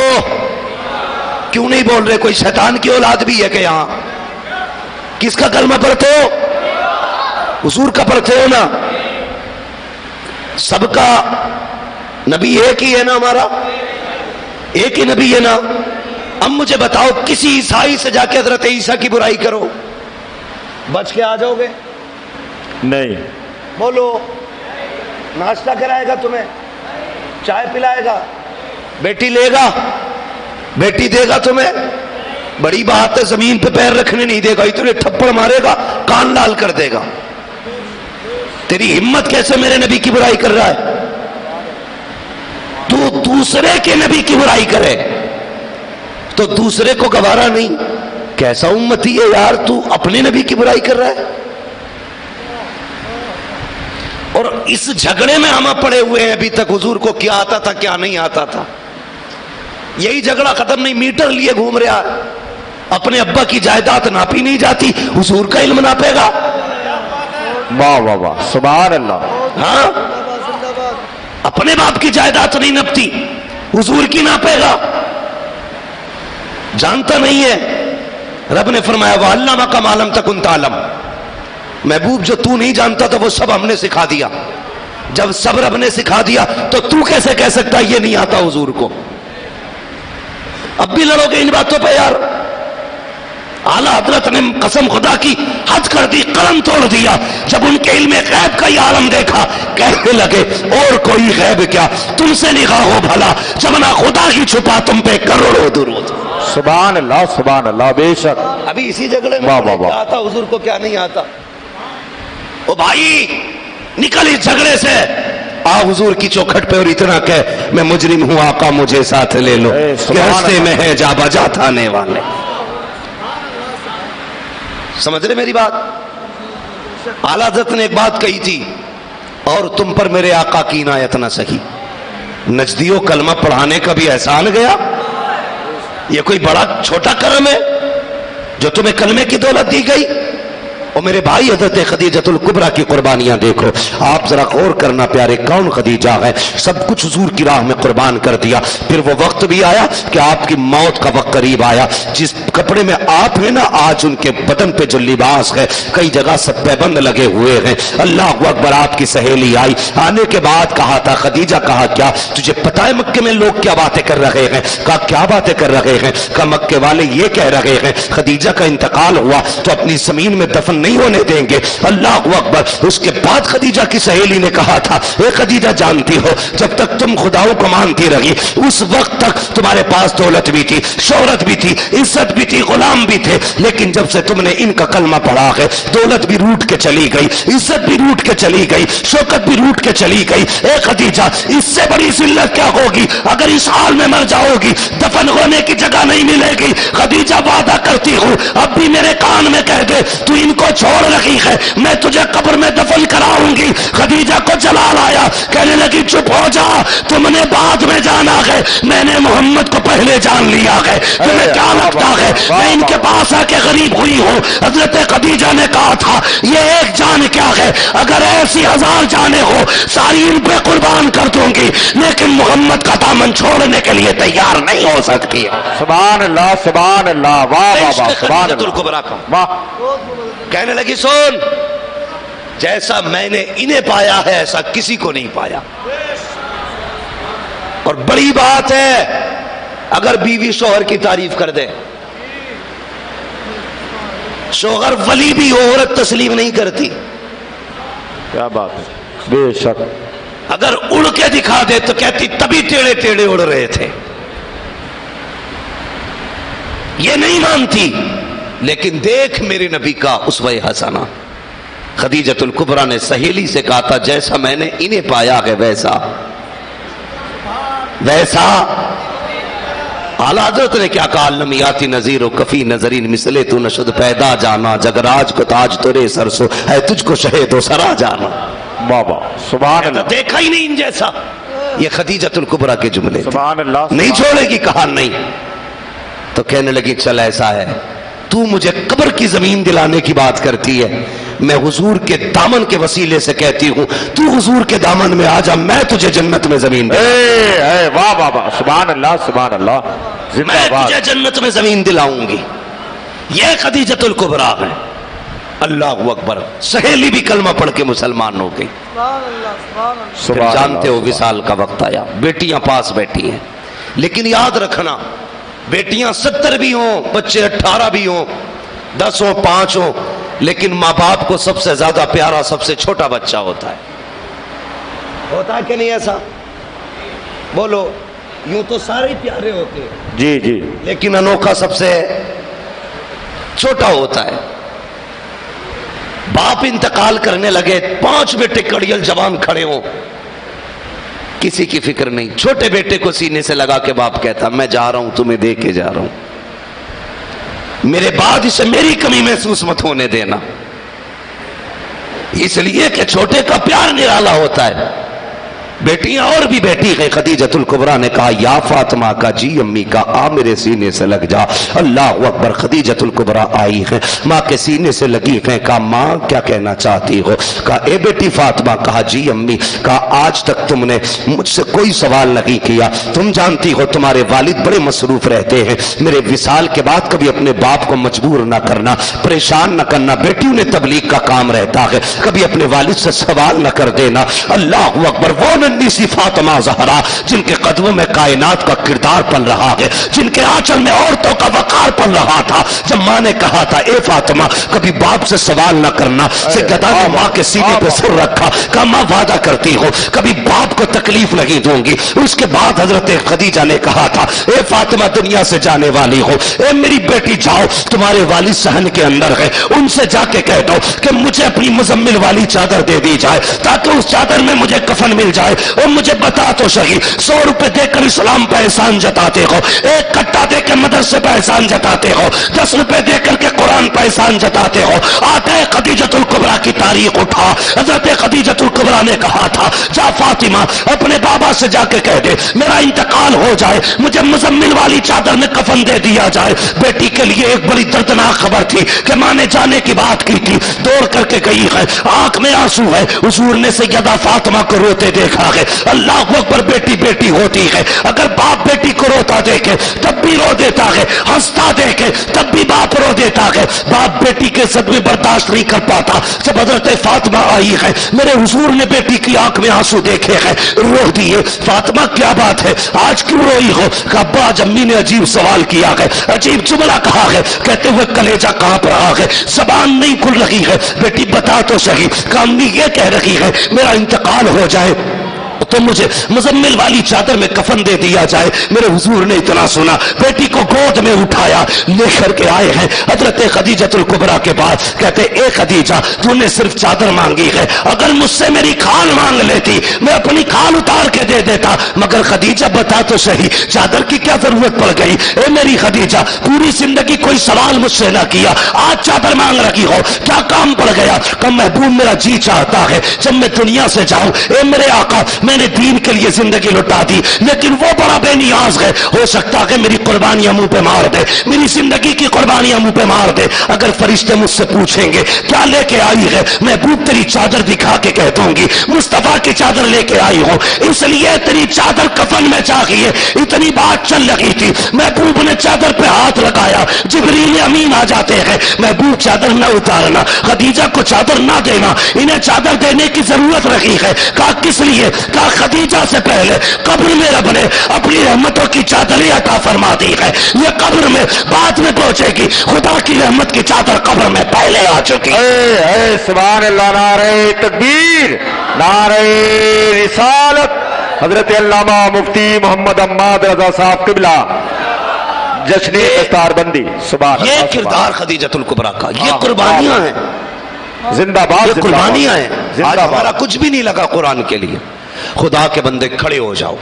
کیوں نہیں بول رہے؟ کوئی شیطان کی اولاد بھی ہے کہ یہاں؟ کس کا کلمہ پڑھتے ہو؟ حضور کا پڑھتے ہو نا؟ سب کا نبی ایک ہی ہے نا، ہمارا ایک ہی نبی ہے نا۔ اب مجھے بتاؤ کسی عیسائی سے جا کے حضرت عیسیٰ کی برائی کرو، بچ کے آ جاؤ گے؟ نہیں بولو، ناشتہ کرائے گا تمہیں، چائے پلائے گا، بیٹی لے گا، بیٹی دے گا تمہیں، بڑی بات ہے، زمین پہ پیر رکھنے نہیں دے گا، اتنے تھپڑ مارے گا کان لال کر دے گا۔ تیری ہمت کیسے میرے نبی کی برائی کر رہا ہے؟ تو دوسرے کے نبی کی برائی کرے تو دوسرے کو گوارا نہیں، کیسا امتی ہے یار، تو اپنے نبی کی برائی کر رہا ہے۔ اور اس جھگڑے میں ہم پڑے ہوئے ہیں ابھی تک، حضور کو کیا آتا تھا کیا نہیں آتا تھا، یہی جھگڑا ختم نہیں، میٹر لیے گھوم رہا ہے، اپنے ابا کی جائیداد ناپی نہیں جاتی، حضور کا علم ناپے گا؟ واہ واہ واہ، سبحان اللہ۔ ہاں، اپنے باپ کی جائیداد نہیں نپتی، حضور کی ناپے گا؟ جانتا نہیں ہے۔ رب نے فرمایا وَعَلَّمَكَ مَا لَمْ تَكُنْ تَعْلَمْ، محبوب جو تو نہیں جانتا تھا وہ سب ہم نے سکھا دیا۔ جب سب رب نے سکھا دیا تو کیسے کہہ سکتا یہ نہیں آتا حضور کو؟ اب بھی لڑو گے ان باتوں پہ یار؟ اعلیٰ حضرت نے قسم خدا کی حد کر دی، قلم توڑ دیا، جب ان کے علم غیب کا یہ عالم دیکھا، کہنے لگے اور کوئی غیب کیا، تم سے نگاہ ہو بھلا، جب نہ خدا کی چھپا تم پہ کروڑوں درود۔ سبحان اللہ سبحان اللہ، بے شک۔ ابھی اسی جھگڑے میں واہ واہ واہ۔ کیا آتا حضور کو کیا نہیں آتا؟ او بھائی نکل اس جھگڑے سے، آ حضور کی چوکھٹ پہ اور اتنا کہ میں مجرم ہوں آقا مجھے ساتھ لے لو، کہ رستے میں ہے جا بجا تھانے والے۔ سمجھ رہے میری بات؟ اعلیٰ حضرت نے ایک بات کہی تھی، اور تم پر میرے آقا کی عنایت نہ سکی، نجدیوں کلمہ پڑھانے کا بھی احسان گیا، یہ کوئی بڑا چھوٹا کرم ہے جو تمہیں کلمے کی دولت دی گئی؟ اور میرے بھائی حضرت خدیجۃ الکبریٰ کی قربانیاں دیکھو، آپ ذرا غور کرنا پیارے، کون خدیجہ ہے، سب کچھ حضور کی راہ میں قربان کر دیا۔ پھر وہ وقت بھی آیا کہ آپ کی موت کا وقت قریب آیا، جس کپڑے میں آپ ہیں نا آج ان کے بدن پہ جو لباس ہے کئی جگہ سب پیبند لگے ہوئے ہیں۔ اللہ اکبر، آپ کی سہیلی آئی، آنے کے بعد کہا تھا خدیجہ، کہا کیا تجھے پتہ ہے مکے میں لوگ کیا باتیں کر رہے ہیں؟ کہا کیا باتیں کر رہے ہیں؟ کہا مکے والے یہ کہہ رہے ہیں خدیجہ کا انتقال ہوا تو اپنی زمین میں دفن نہیں ہونے دیں گے۔ اللہ اکبر۔ اس کے بعد خدیجہ کی سہیلی نے کہا تھا اے خدیجہ جانتی ہو جب تک تم خداؤں کو مانتی رہی اس وقت تک تمہارے پاس دولت بھی تھی، شہرت بھی تھی، عزت بھی تھی، غلام بھی تھے، لیکن جب سے تم نے ان کا کلمہ پڑھا ہے دولت بھی روٹ کے چلی گئی، عزت بھی روٹ کے چلی گئی، شوکت بھی روٹ کے چلی گئی۔ اے خدیجہ اس سے بڑی ذلت کیا ہوگی اگر اس حال میں مر جاؤ گی، دفن ہونے کی جگہ نہیں ملے گی۔ خدیجہ وعدہ کرتی ہوں اب بھی میرے کان میں کہہ دے تو ان کو چھوڑ رکھی ہے میں تجھے قبر میں دفن کراؤں گی۔ خدیجہ کو جلال آیا، کہنے لگی چپ ہو جا، تم نے بعد میں جانا ہے، میں نے محمد کو پہلے جان لیا ہے، تمہیں کیا لگتا ہے میں ان کے پاس آ کے غریب ہوئی ہوں؟ حضرت خدیجہ نے کہا تھا یہ ایک جان کیا ہے، اگر ایسی 1000 جانیں ہو ساری ان پہ قربان کر دوں گی، لیکن محمد کا دامن چھوڑنے کے لیے تیار نہیں ہو سکتی۔ سبحان اللہ سبحان اللہ، واہ واہ واہ، سبحان اللہ، واہ۔ کہنے لگی سن، جیسا میں نے انہیں پایا ہے ایسا کسی کو نہیں پایا، اور بڑی بات ہے اگر بیوی شوہر کی تعریف کر دے، شوہر ولی بھی ہو عورت تسلیم نہیں کرتی، کیا بات ہے، بے شک۔ اگر اڑ کے دکھا دے تو کہتی تبھی ٹیڑے ٹیڑے اڑ رہے تھے، یہ نہیں مانتی۔ لیکن دیکھ میرے نبی کا اسوہ حسنہ، خدیجۃ الکبریٰ نے سہیلی سے کہا تھا جیسا میں نے انہیں پایا ہے ویسا ویسا۔ اعلیٰ حضرت نے کیا کہا لمیاتی نظیر و کفی نظرین مثلے تو نشد پیدا جانا، جگراج کو تاج ترے سرسو ہے تجھ کو شہید و سرا جانا۔ بابا سبحان اللہ، دیکھا ہی نہیں ان جیسا۔ یہ خدیجۃ الکبریٰ کے جملے تھے۔ سبحان اللہ۔ نہیں چھوڑے گی، کہا نہیں۔ تو کہنے لگی چل ایسا ہے تو مجھے قبر کی زمین دلانے کی بات کرتی ہے، میں حضور کے دامن کے وسیلے سے کہتی ہوں تو حضور کے دامن میں آ جا، میں تجھے جنت میں زمین دلاؤں، واہ واہ واہ، سبحان اللہ سبحان اللہ، میں تجھے جنت میں زمین دلاؤں گی۔ یہ خدیجۃ الکبریٰ ہے۔ اللہ اکبر۔ سہیلی بھی کلمہ پڑھ کے مسلمان ہو گئی۔ پھر جانتے ہو وصال کا وقت آیا، بیٹیاں پاس بیٹھی ہیں، لیکن یاد رکھنا بیٹیاں 70 بھی ہوں، بچے 18 بھی ہوں، 10 ہوں، 5 ہوں، لیکن ماں باپ کو سب سے زیادہ پیارا سب سے چھوٹا بچہ ہوتا ہے کہ نہیں ایسا؟ بولو، یوں تو سارے پیارے ہوتے ہیں جی جی، لیکن انوکھا سب سے چھوٹا ہوتا ہے۔ باپ انتقال کرنے لگے، 5 بیٹے کڑیل جوان کھڑے ہوں، کسی کی فکر نہیں۔ چھوٹے بیٹے کو سینے سے لگا کے باپ کہتا میں جا رہا ہوں، تمہیں دے کے جا رہا ہوں، میرے بعد اسے میری کمی محسوس مت ہونے دینا، اس لیے کہ چھوٹے کا پیار نرالا ہوتا ہے۔ بیٹیاں اور بھی بیٹی ہیں، خدیجۃ الکبریٰ نے کہا یا فاطمہ کا جی امی کا آ میرے سینے سے لگ جا۔ اللہ اکبر، خدیجۃ الکبریٰ آئی ہیں، ماں کے سینے سے لگی ہیں، کہا ماں کیا کہنا چاہتی ہو؟ کہا اے بیٹی فاطمہ، کہا جی امی، کہا آج تک تم نے مجھ سے کوئی سوال نہیں کیا، تم جانتی ہو تمہارے والد بڑے مصروف رہتے ہیں، میرے وصال کے بعد کبھی اپنے باپ کو مجبور نہ کرنا، پریشان نہ کرنا، بیٹیوں نے تبلیغ کا کام رہتا ہے، کبھی اپنے والد سے سوال نہ کر دینا۔ اللہ اکبر، وہ سی فاطمہ زہرا جن کے قدموں میں کائنات کا کردار پل رہا ہے، جن کے آنچل میں عورتوں کا وقار پل رہا تھا، جب ماں نے کہا تھا اے فاطمہ کبھی باپ سے سوال نہ کرنا، سیدہ نے ماں کے سینے پہ سر رکھا، کہا ماں وعدہ کرتی ہو کبھی باپ کو تکلیف نہیں دوں گی۔ اس کے بعد حضرت خدیجہ نے کہا تھا اے فاطمہ دنیا سے جانے والی ہو، اے میری بیٹی جاؤ، تمہارے والد صحن کے اندر ہے، ان سے جا کے کہہ دو کہ مجھے اپنی مزمل والی چادر دے دی جائے تاکہ اس چادر میں مجھے کفن مل جائے، اور مجھے بتا تو صحیح 100 روپے دے کر اسلام پہ احسان جتاتے ہو، 1 کٹا دے کے مدرسے پہ احسان جتاتے ہو، 10 روپے دے کر کے قرآن پہ احسان جتاتے ہو۔ آتا ہے خدیجۃ الکبریٰ کی تاریخ اٹھا، حضرت خدیجۃ الکبریٰ نے کہا تھا جا فاطمہ اپنے بابا سے جا کے کہہ دے میرا انتقال ہو جائے، مجھے مزمل والی چادر میں کفن دے دیا جائے۔ بیٹی کے لیے ایک بڑی دردناک خبر تھی کہ ماں نے جانے کی بات کی تھی، دوڑ کر کے گئی ہے، آنکھ میں آنسو ہے، حضور نے سیدہ فاطمہ کو روتے دیکھا ہے۔ اللہ اکبر، بیٹی بیٹی ہوتی ہے، اگر باپ بیٹی کو روتا دیکھے تب بھی رو دیتا ہے، ہنستا دیکھے تب بھی باپ رو دیتا ہے، باپ بیٹی کے صدمے برداشت نہیں کر پاتا۔ جب حضرت فاطمہ آئی ہے، میرے حضور نے بیٹی کی آنکھ میں آنسو دیکھے ہیں، رو دیے۔ فاطمہ کیا بات ہے، آج کیوں روئی ہو؟ کہ ابا آج امی نے عجیب سوال کیا ہے، عجیب جملہ کہا ہے، کہتے ہوئے کلیجہ کانپ رہا ہے، زبان نہیں کھل رہی ہے، بیٹی بتا تو صحیح۔ کہ امی یہ کہہ رہی ہے میرا انتقال ہو جائے تو مجھے مزمل والی چادر میں کفن دے دیا جائے۔ میرے حضور نے اتنا سنا، بیٹی کو گود میں اٹھایا، لے کر کے آئے ہیں حضرت خدیجۃ الکبریٰ کے بعد، کہتے اے خدیجہ تو نے صرف چادر مانگی ہے، اگر مجھ سے میری کھال مانگ لیتی میں اپنی کھال اتار کے دے دیتا، مگر خدیجہ بتا تو صحیح چادر کی کیا ضرورت پڑ گئی؟ اے میری خدیجہ پوری زندگی کوئی سوال مجھ سے نہ کیا، آج چادر مانگ رہی ہو، کیا کام پڑ گیا؟ کہ محبوب میرا جی چاہتا ہے جب میں دنیا سے جاؤں، اے میرے آقا میں نے دین کے لیے زندگی لٹا دی، لیکن وہ بڑا بے نیاز ہے، ہو سکتا ہے میری قربانیاں منہ پہ مار دے، میری زندگی کی قربانیاں منہ پہ مار دے۔ اگر فرشتے مجھ سے پوچھیں گے کیا لے کے آئی ہے، محبوب تیری چادر دکھا کے کہہ دوں گی مصطفیٰ کی چادر لے کے آئی ہوں، اس لیے تیری چادر کفن میں چاہیے۔ اتنی بات چل رہی تھی، محبوب نے چادر پہ ہاتھ لگایا، جبریل امین آ جاتے ہیں، محبوب چادر نہ اتارنا، خدیجہ کو چادر نہ دینا، انہیں چادر دینے کی ضرورت رہی ہے۔ کہا کس لیے؟ کہا خدیجہ سے پہلے قبر میں رب نے اپنی رحمتوں کی چادر عطا فرما دی ہے، یہ قبر میں بعد میں پہنچے گی، خدا کی رحمت کی چادر قبر میں پہلے آ چکی۔ اے سبحان اللہ، نعرہ تکبیر، نعرہ رسالت۔ حضرت علامہ مفتی محمد عماد رضا صاحب قبلہ جشن دستار بندی، سبحان اللہ۔ یہ کردار خدیجۃ الکبریٰ کا، یہ قربانیاں ہیں، زندہ باد، یہ قربانیاں ہیں۔ آج زندہ ہمارا باد۔ کچھ بھی نہیں لگا قرآن کے لیے، خدا کے بندے کھڑے ہو جاؤ،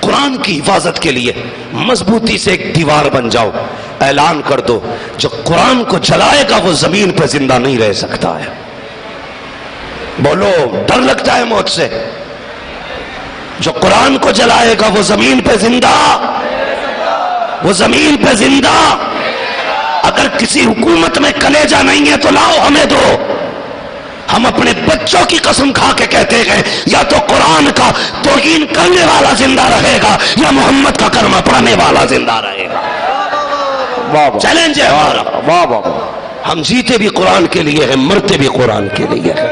قرآن کی حفاظت کے لیے مضبوطی سے ایک دیوار بن جاؤ، اعلان کر دو جو قرآن کو جلائے گا وہ زمین پہ زندہ نہیں رہ سکتا ہے۔ بولو، ڈر لگتا ہے موت سے؟ جو قرآن کو جلائے گا وہ زمین پہ زندہ، وہ زمین پہ زندہ۔ اگر کسی حکومت میں کلیجہ نہیں ہے تو لاؤ ہمیں دو، ہم اپنے بچوں کی قسم کھا کے کہتے ہیں یا تو قرآن کا توہین کرنے والا زندہ رہے گا یا محمد کا کلمہ پڑھنے والا زندہ رہے گا۔ چیلنج ہے ہمارا، واہ واہ، ہم جیتے بھی قرآن کے لیے ہیں، مرتے بھی قرآن کے لیے ہیں۔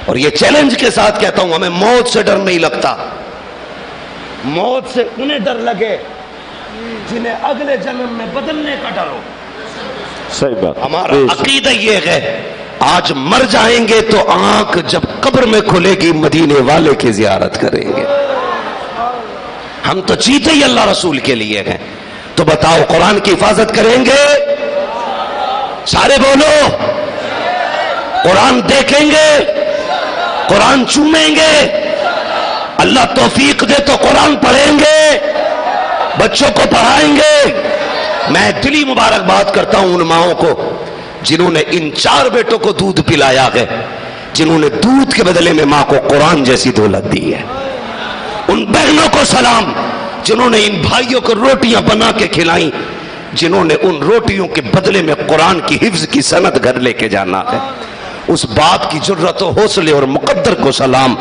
اور یہ چیلنج کے ساتھ کہتا ہوں ہمیں موت سے ڈر نہیں لگتا، موت سے انہیں ڈر لگے جنہیں اگلے جنم میں بدلنے کا ڈر ہو۔ صحیح بات. ہمارا عقیدہ یہ ہے آج مر جائیں گے تو آنکھ جب قبر میں کھلے گی مدینے والے کی زیارت کریں گے. ہم تو جیتے ہی اللہ رسول کے لیے ہیں. تو بتاؤ قرآن کی حفاظت کریں گے؟ سارے بولو. قرآن دیکھیں گے؟ قرآن چومیں گے؟ اللہ توفیق دے تو قرآن پڑھیں گے، بچوں کو پڑھائیں گے. میں دلی مبارکباد کرتا ہوں ان ماؤں کو جنہوں نے ان 4 بیٹوں کو دودھ پلایا ہے، جنہوں نے دودھ کے بدلے میں ماں کو قرآن جیسی دولت دی ہے. ان بہنوں کو سلام جنہوں نے ان بھائیوں کو روٹیاں بنا کے کھلائیں، جنہوں نے ان روٹیوں کے بدلے میں قرآن کی حفظ کی سند گھر لے کے جانا ہے. اس باپ کی جرت و حوصلے اور مقدر کو سلام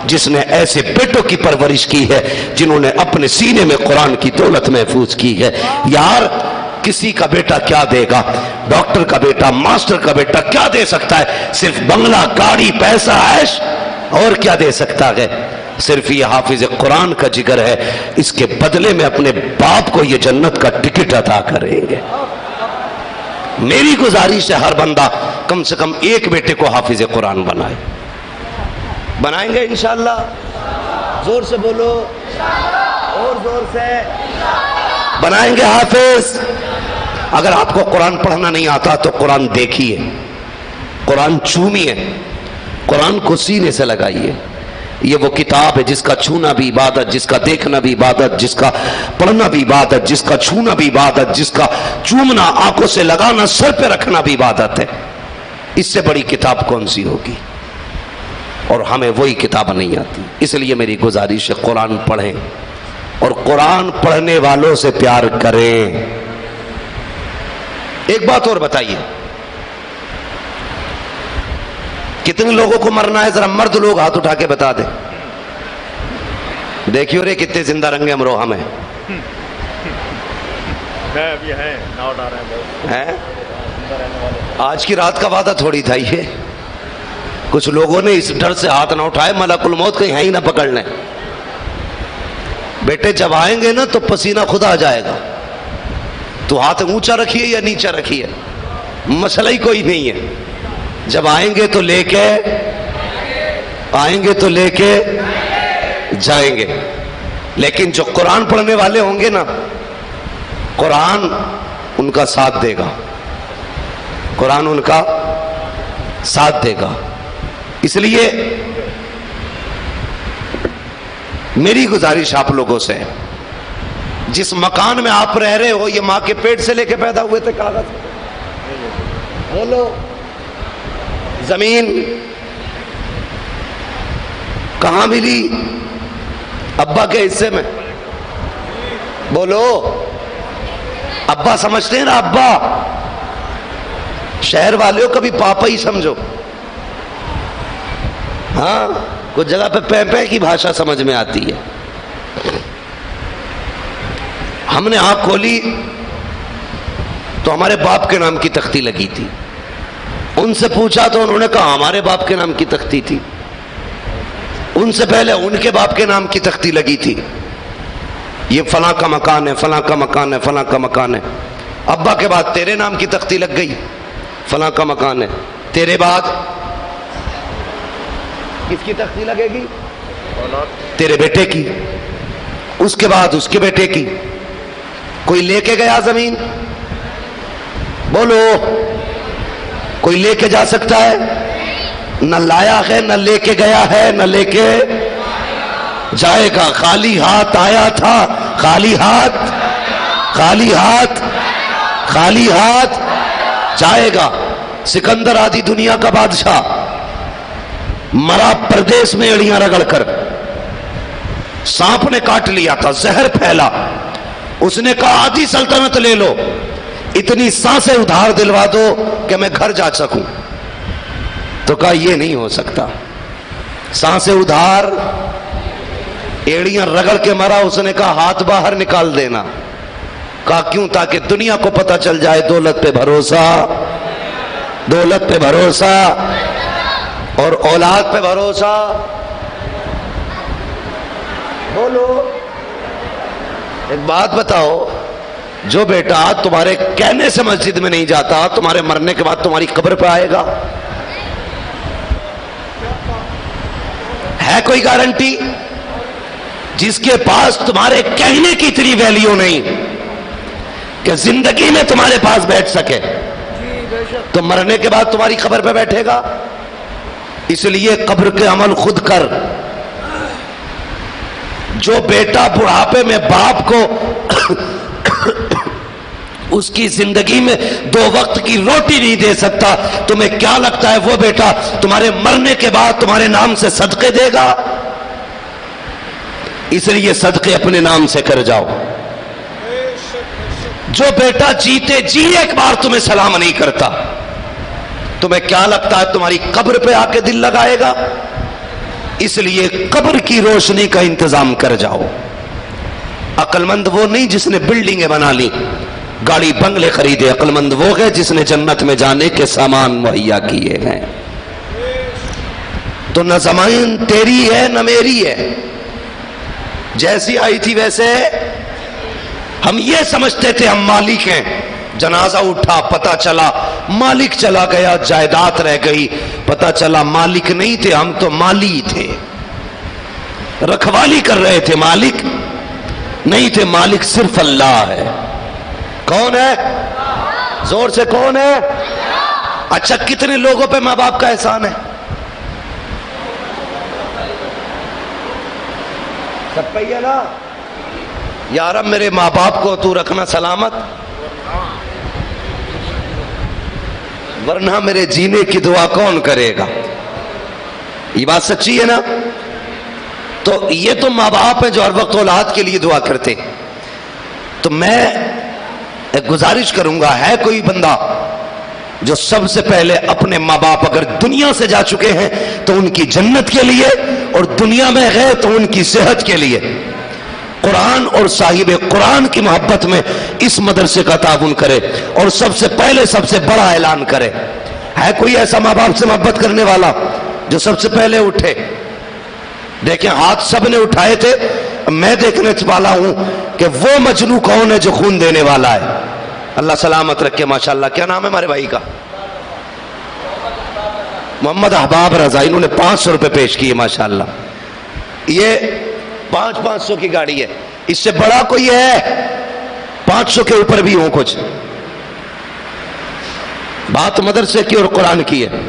جس نے ایسے بیٹوں کی پرورش کی ہے جنہوں نے اپنے سینے میں قرآن کی دولت محفوظ کی ہے. یار کسی کا بیٹا کیا دے گا؟ ڈاکٹر کا بیٹا، ماسٹر کا بیٹا کیا دے سکتا ہے؟ صرف بنگلہ، گاڑی، پیسہ، عیش. اور کیا دے سکتا ہے؟ صرف یہ حافظ قرآن کا جگر ہے. اس کے بدلے میں اپنے باپ کو یہ جنت کا ٹکٹ عطا کریں گے. میری گزارش ہے ہر بندہ کم سے کم ایک بیٹے کو حافظ قرآن بنائے. بنائیں گے انشاءاللہ؟ زور سے بولو، اور زور سے. بنائیں گے حافظ. اگر آپ کو قرآن پڑھنا نہیں آتا تو قرآن دیکھیے، قرآن چومیے، قرآن کو سینے سے لگائیے. یہ وہ کتاب ہے جس کا چھونا بھی عبادت، جس کا دیکھنا بھی عبادت، جس کا پڑھنا بھی عبادت، جس کا چھونا بھی عبادت، جس کا چومنا، آنکھوں سے لگانا، سر پہ رکھنا بھی عبادت ہے. اس سے بڑی کتاب کون سی ہوگی؟ اور ہمیں وہی کتاب نہیں آتی. اس لیے میری گزارش ہے قرآن پڑھیں اور قرآن پڑھنے والوں سے پیار کریں. ایک بات اور بتائیے، کتنے لوگوں کو مرنا ہے؟ ذرا مرد لوگ ہاتھ اٹھا کے بتا دیں. دیکھیے رے کتنے زندہ رنگے امروہہ میں ہیں. آج کی رات کا وعدہ تھوڑی تھا یہ. کچھ لوگوں نے اس ڈر سے ہاتھ نہ اٹھائے ملک الموت کہیں ہی نہ پکڑ لیں. بیٹے جب آئیں گے نا تو پسینہ خود آ جائے گا. تو ہاتھ اونچا رکھیے یا نیچا رکھیے، مسئلہ ہی کوئی نہیں ہے. جب آئیں گے تو لے کے آئیں گے تو لے کے جائیں گے. لیکن جو قرآن پڑھنے والے ہوں گے نا، قرآن ان کا ساتھ دے گا، قرآن ان کا ساتھ دے گا. اس لیے میری گزارش آپ لوگوں سے ہے، جس مکان میں آپ رہ رہے ہو یہ ماں کے پیٹ سے لے کے پیدا ہوئے تھے کاغذ. بولو. زمین کہاں ملی؟ ابا کے حصے میں. بولو. ابا سمجھتے ہیں نا؟ ابا. شہر والے ہو کبھی پاپا ہی سمجھو. ہاں کچھ جگہ پہ پے کی بھاشا سمجھ میں آتی ہے. ہم نے آنکھ کھولی تو ہمارے باپ کے نام کی تختی لگی تھی. ان سے پوچھا تو انہوں نے کہا ہمارے باپ کے نام کی تختی تھی. ان سے پہلے ان کے باپ کے نام کی تختی لگی تھی. یہ فلاں کا مکان ہے، فلاں کا مکان ہے، فلاں کا مکان ہے. ابا کے بعد تیرے نام کی تختی لگ گئی، فلاں کا مکان ہے. تیرے بعد کس کی تختی لگے گی؟ تیرے بیٹے کی. اس کے بعد اس کے بیٹے کی. کوئی لے کے گیا زمین؟ بولو. کوئی لے کے جا سکتا ہے؟ نہ لایا ہے، نہ لے کے گیا ہے، نہ لے کے جائے گا. خالی ہاتھ آیا تھا، خالی ہاتھ، خالی ہاتھ، خالی ہاتھ جائے گا. سکندر آدھی دنیا کا بادشاہ مرا پردیس میں اڑیاں رگڑ کر. سانپ نے کاٹ لیا تھا، زہر پھیلا. اس نے کہا آدھی سلطنت لے لو، اتنی سانسیں ادھار دلوا دو کہ میں گھر جا سکوں. تو کہا یہ نہیں ہو سکتا. سانسیں ادھار، ایڑیاں رگڑ کے مرا. اس نے کہا ہاتھ باہر نکال دینا. کہا کیوں؟ تاکہ دنیا کو پتہ چل جائے دولت پہ بھروسہ، دولت پہ بھروسہ اور اولاد پہ بھروسہ. بولو. ایک بات بتاؤ، جو بیٹا تمہارے کہنے سے مسجد میں نہیں جاتا تمہارے مرنے کے بعد تمہاری قبر پہ آئے گا؟ ہے کوئی گارنٹی؟ جس کے پاس تمہارے کہنے کی اتنی ویلیو نہیں کہ زندگی میں تمہارے پاس بیٹھ سکے تو مرنے کے بعد تمہاری قبر پہ بیٹھے گا؟ اس لیے قبر کے عمل خود کر. جو بیٹا بڑھاپے میں باپ کو اس کی زندگی میں 2 وقت کی روٹی نہیں دے سکتا، تمہیں کیا لگتا ہے وہ بیٹا تمہارے مرنے کے بعد تمہارے نام سے صدقے دے گا؟ اس لیے صدقے اپنے نام سے کر جاؤ. جو بیٹا جیتے جی ایک بار تمہیں سلام نہیں کرتا، تمہیں کیا لگتا ہے تمہاری قبر پہ آ کے دل لگائے گا؟ اس لیے قبر کی روشنی کا انتظام کر جاؤ. عقل مند وہ نہیں جس نے بلڈنگیں بنا لی، گاڑی بنگلے خریدے. عقل مند وہ ہے جس نے جنت میں جانے کے سامان مہیا کیے ہیں. تو نہ زمین تیری ہے نہ میری ہے، جیسی آئی تھی ویسے. ہم یہ سمجھتے تھے ہم مالک ہیں، جنازہ اٹھا پتہ چلا مالک چلا گیا، جائیداد رہ گئی، پتہ چلا مالک نہیں تھے، ہم تو مالی تھے، رکھوالی کر رہے تھے، مالک نہیں تھے. مالک صرف اللہ ہے. کون ہے؟ زور سے کون ہے؟ اچھا کتنے لوگوں پہ ماں باپ کا احسان ہے؟ سب پہ ہی ہے نا. یا رب میرے ماں باپ کو تو رکھنا سلامت، ورنہ میرے جینے کی دعا کون کرے گا؟ یہ بات سچی ہے نا. تو یہ تو ماں باپ ہیں جو ہر وقت اولاد کے لیے دعا کرتے. تو میں ایک گزارش کروں گا، ہے کوئی بندہ جو سب سے پہلے اپنے ماں باپ اگر دنیا سے جا چکے ہیں تو ان کی جنت کے لیے، اور دنیا میں گئے تو ان کی صحت کے لیے قرآن اور صاحب قرآن کی محبت میں اس مدرسے کا تعاون کرے اور سب سے پہلے سب سے بڑا اعلان کرے؟ ہے کوئی ایسا ماں باپ سے محبت کرنے والا جو سب سے پہلے اٹھے؟ دیکھیں ہاتھ سب نے اٹھائے تھے. میں دیکھنے والا ہوں کہ وہ مجنو کون ہے جو خون دینے والا ہے. اللہ سلامت رکھے. ماشاءاللہ کیا نام ہے ہمارے بھائی کا؟ محمد احباب رضا. انہوں نے 500 روپے پیش کیے. ماشاءاللہ یہ 500 کی گاڑی ہے. اس سے بڑا کوئی ہے؟ 500 کے اوپر بھی ہوں کچھ. بات مدرسے کی اور قرآن کی ہے.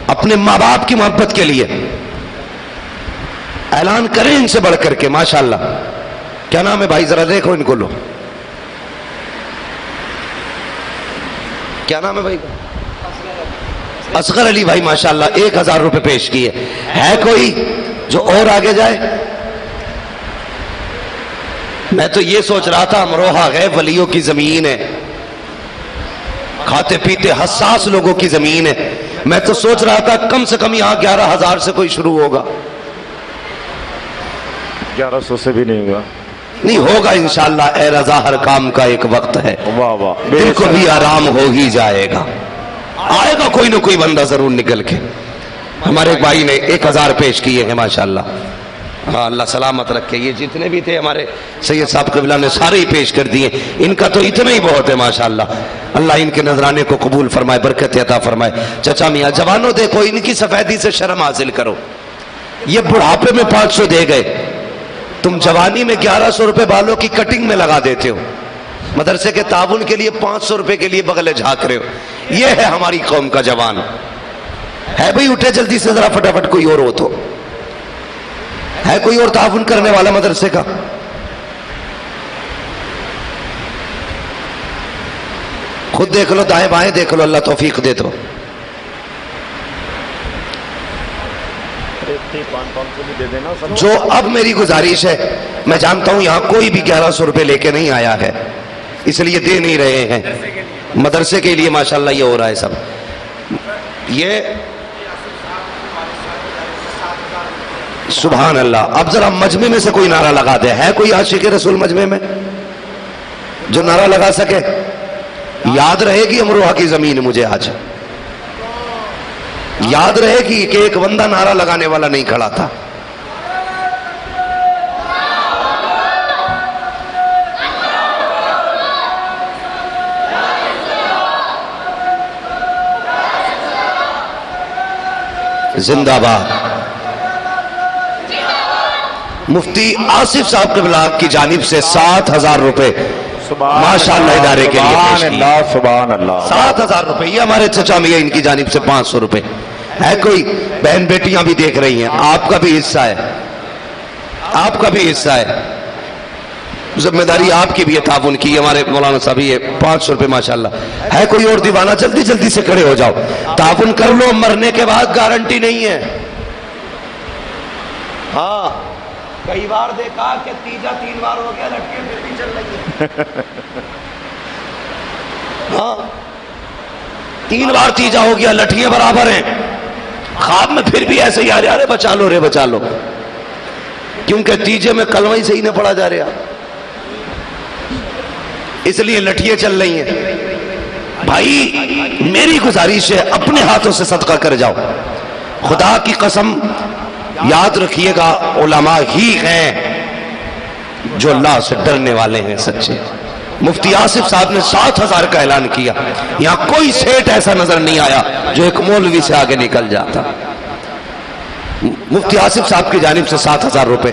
اپنے ماں باپ کی محبت کے لیے اعلان کریں ان سے بڑھ کر کے. ماشاءاللہ کیا نام ہے بھائی؟ ذرا دیکھو ان کو. لو کیا نام ہے بھائی؟ اصغر علی بھائی. ماشاءاللہ 1000 روپے پیش کیے. ہے کوئی جو اور آگے جائے؟ میں تو یہ سوچ رہا تھا امروہہ گئے ولیوں کی زمین ہے، کھاتے پیتے حساس لوگوں کی زمین ہے. میں تو سوچ رہا تھا کم سے کم یہاں 11,000 سے کوئی شروع ہوگا. 1100 سے بھی نہیں ہوگا. نہیں ہوگا انشاءاللہ. اے رضا ہر کام کا ایک وقت ہے، واہ واہ. دل کو بھی آرام ہو ہی جائے گا. آئے گا کوئی نہ کوئی بندہ ضرور نکل کے. ہمارے بھائی نے 1000 پیش کیے ہیں. ماشاءاللہ ہاں اللہ سلامت رکھے. یہ جتنے بھی تھے ہمارے سید صاحب قبلہ نے سارے ہی پیش کر دیے. ان کا تو اتنا ہی بہت ہے. ماشاءاللہ اللہ ان کے نذرانے کو قبول فرمائے، برکت عطا فرمائے. چچا میاں جوانوں دیکھو ان کی سفیدی سے شرم حاصل کرو. یہ بڑھاپے میں 500 دے گئے، تم جوانی میں 1100 روپے بالوں کی کٹنگ میں لگا دیتے ہو. مدرسے کے تعاون کے لیے 500 روپے کے لیے بغلے جھانک رہے ہو. یہ ہے ہماری قوم کا جوان. ہے بھائی اٹھے جلدی سے ذرا فٹافٹ. کوئی اور ہو تو ہے کوئی اور تعاون کرنے والا مدرسے کا؟ خود دیکھ لو، دائیں بائیں دیکھ لو. اللہ توفیق دے تو. جو اب میری گزارش ہے، میں جانتا ہوں یہاں کوئی بھی 1100 روپے لے کے نہیں آیا ہے، اس لیے دے نہیں رہے ہیں. مدرسے کے لیے ماشاءاللہ یہ ہو رہا ہے سب. یہ سبحان اللہ. اب ذرا مجمع میں سے کوئی نعرہ لگا دے. ہے کوئی عاشق رسول مجمع میں جو نعرہ لگا سکے؟ یاد رہے گی امروہہ کی زمین. مجھے آج یاد رہے گی کہ ایک بندہ نعرہ لگانے والا نہیں کھڑا تھا. زندہ باد. مفتی آصف صاحب قبلہ کی جانب سے 7,000 روپے ماشاءاللہ ادارے کے لیے پیش کیے. سبحان اللہ. 7,000 روپے. یہ ہمارے چچا میاں ان کی جانب سے 500 روپے. ہے کوئی بہن بیٹیاں بھی دیکھ رہی ہیں, آپ کا بھی حصہ ہے, آپ کا بھی حصہ ہے, ذمہ داری آپ کی بھی ہے تعاون کی. ہمارے مولانا صاحب یہ 500 روپے ماشاءاللہ. ہے کوئی اور دیوانہ جلدی جلدی سے کھڑے ہو جاؤ, تعاون کر لو, مرنے کے بعد گارنٹی نہیں ہے. ہاں کئی بار دیکھا کہ تیجا 3 بار ہو گیا, لٹکے پھر بھی چل رہی ہے. ہاں 3 بار تیجا ہو گیا, لٹکیاں برابر ہیں, خواب میں پھر بھی ایسے ہی آ رہے, ارے بچا لو رے بچا لو, کیونکہ تیجے میں کلمہ ہی صحیح نہ پڑھا جا رہا, اس لیے لٹھیاں چل رہی ہیں. بھائی میری گزارش ہے اپنے ہاتھوں سے صدقہ کر جاؤ. خدا کی قسم یاد رکھیے گا, علماء ہی ہیں جو اللہ سے ڈرنے والے ہیں سچے. مفتی آصف صاحب نے 7,000 کا اعلان کیا. یہاں کوئی سیٹ ایسا نظر نہیں آیا جو ایک مولوی سے آگے نکل جاتا. مفتی آصف صاحب کی جانب سے 7,000 روپے.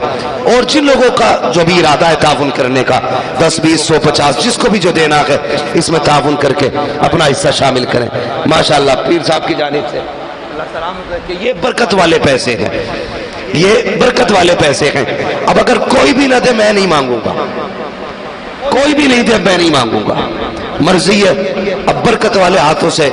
اور جن لوگوں کا جو بھی ارادہ ہے تعاون کرنے کا, 10, 20, 100, 50, جس کو بھی جو دینا ہے اس میں تعاون کر کے اپنا حصہ شامل کریں. ماشاءاللہ پیر صاحب کی جانب سے اللہ سلامت رکھے. یہ برکت والے پیسے ہیں, یہ برکت والے پیسے ہیں. اب اگر کوئی بھی نہ دے میں نہیں مانگوں گا, کوئی بھی نہیں دے میں نہیں مانگوں گا, مرضی ہے. اب برکت والے ہاتھوں سے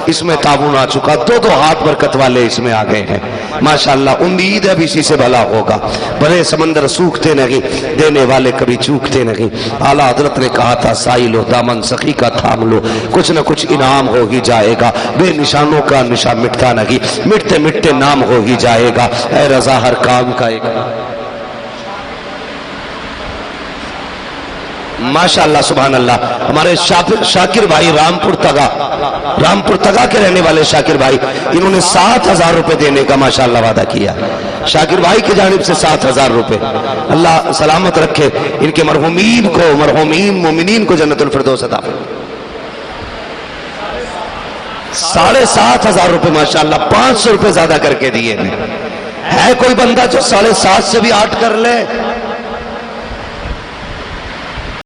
اس میں تعاون آ چکا, 2 ہاتھ برکت والے اس میں آ گئے ہیں ماشاءاللہ. امید ہے اب اسی سے بھلا ہوگا. بڑے سمندر سوکھتے نہیں, دینے والے کبھی چوکتے نہیں. اعلیٰ حضرت نے کہا تھا سائل ہو دامن سخی کا تھام لو, کچھ نہ کچھ انعام ہو ہی جائے گا. بے نشانوں کا نشان مٹتا نہیں, مٹتے مٹتے نام ہو ہی جائے گا. اے رضا ہر کام کا ایک ماشاءاللہ سبحان اللہ. ہمارے شاکر بھائی رامپور تگا کے رہنے والے شاکر بھائی, انہوں نے 7,000 روپے دینے کا ماشاءاللہ وعدہ کیا. شاکر بھائی کی جانب سے 7,000 روپے. اللہ سلامت رکھے ان کے مرحومین کو, مرحومین مومنین کو جنت الفردوس عطا فرمائے. 7,500 روپے ماشاءاللہ, 500 روپے زیادہ کر کے دیے ہیں. ہے کوئی بندہ جو 7.5 سے بھی 8 کر لے؟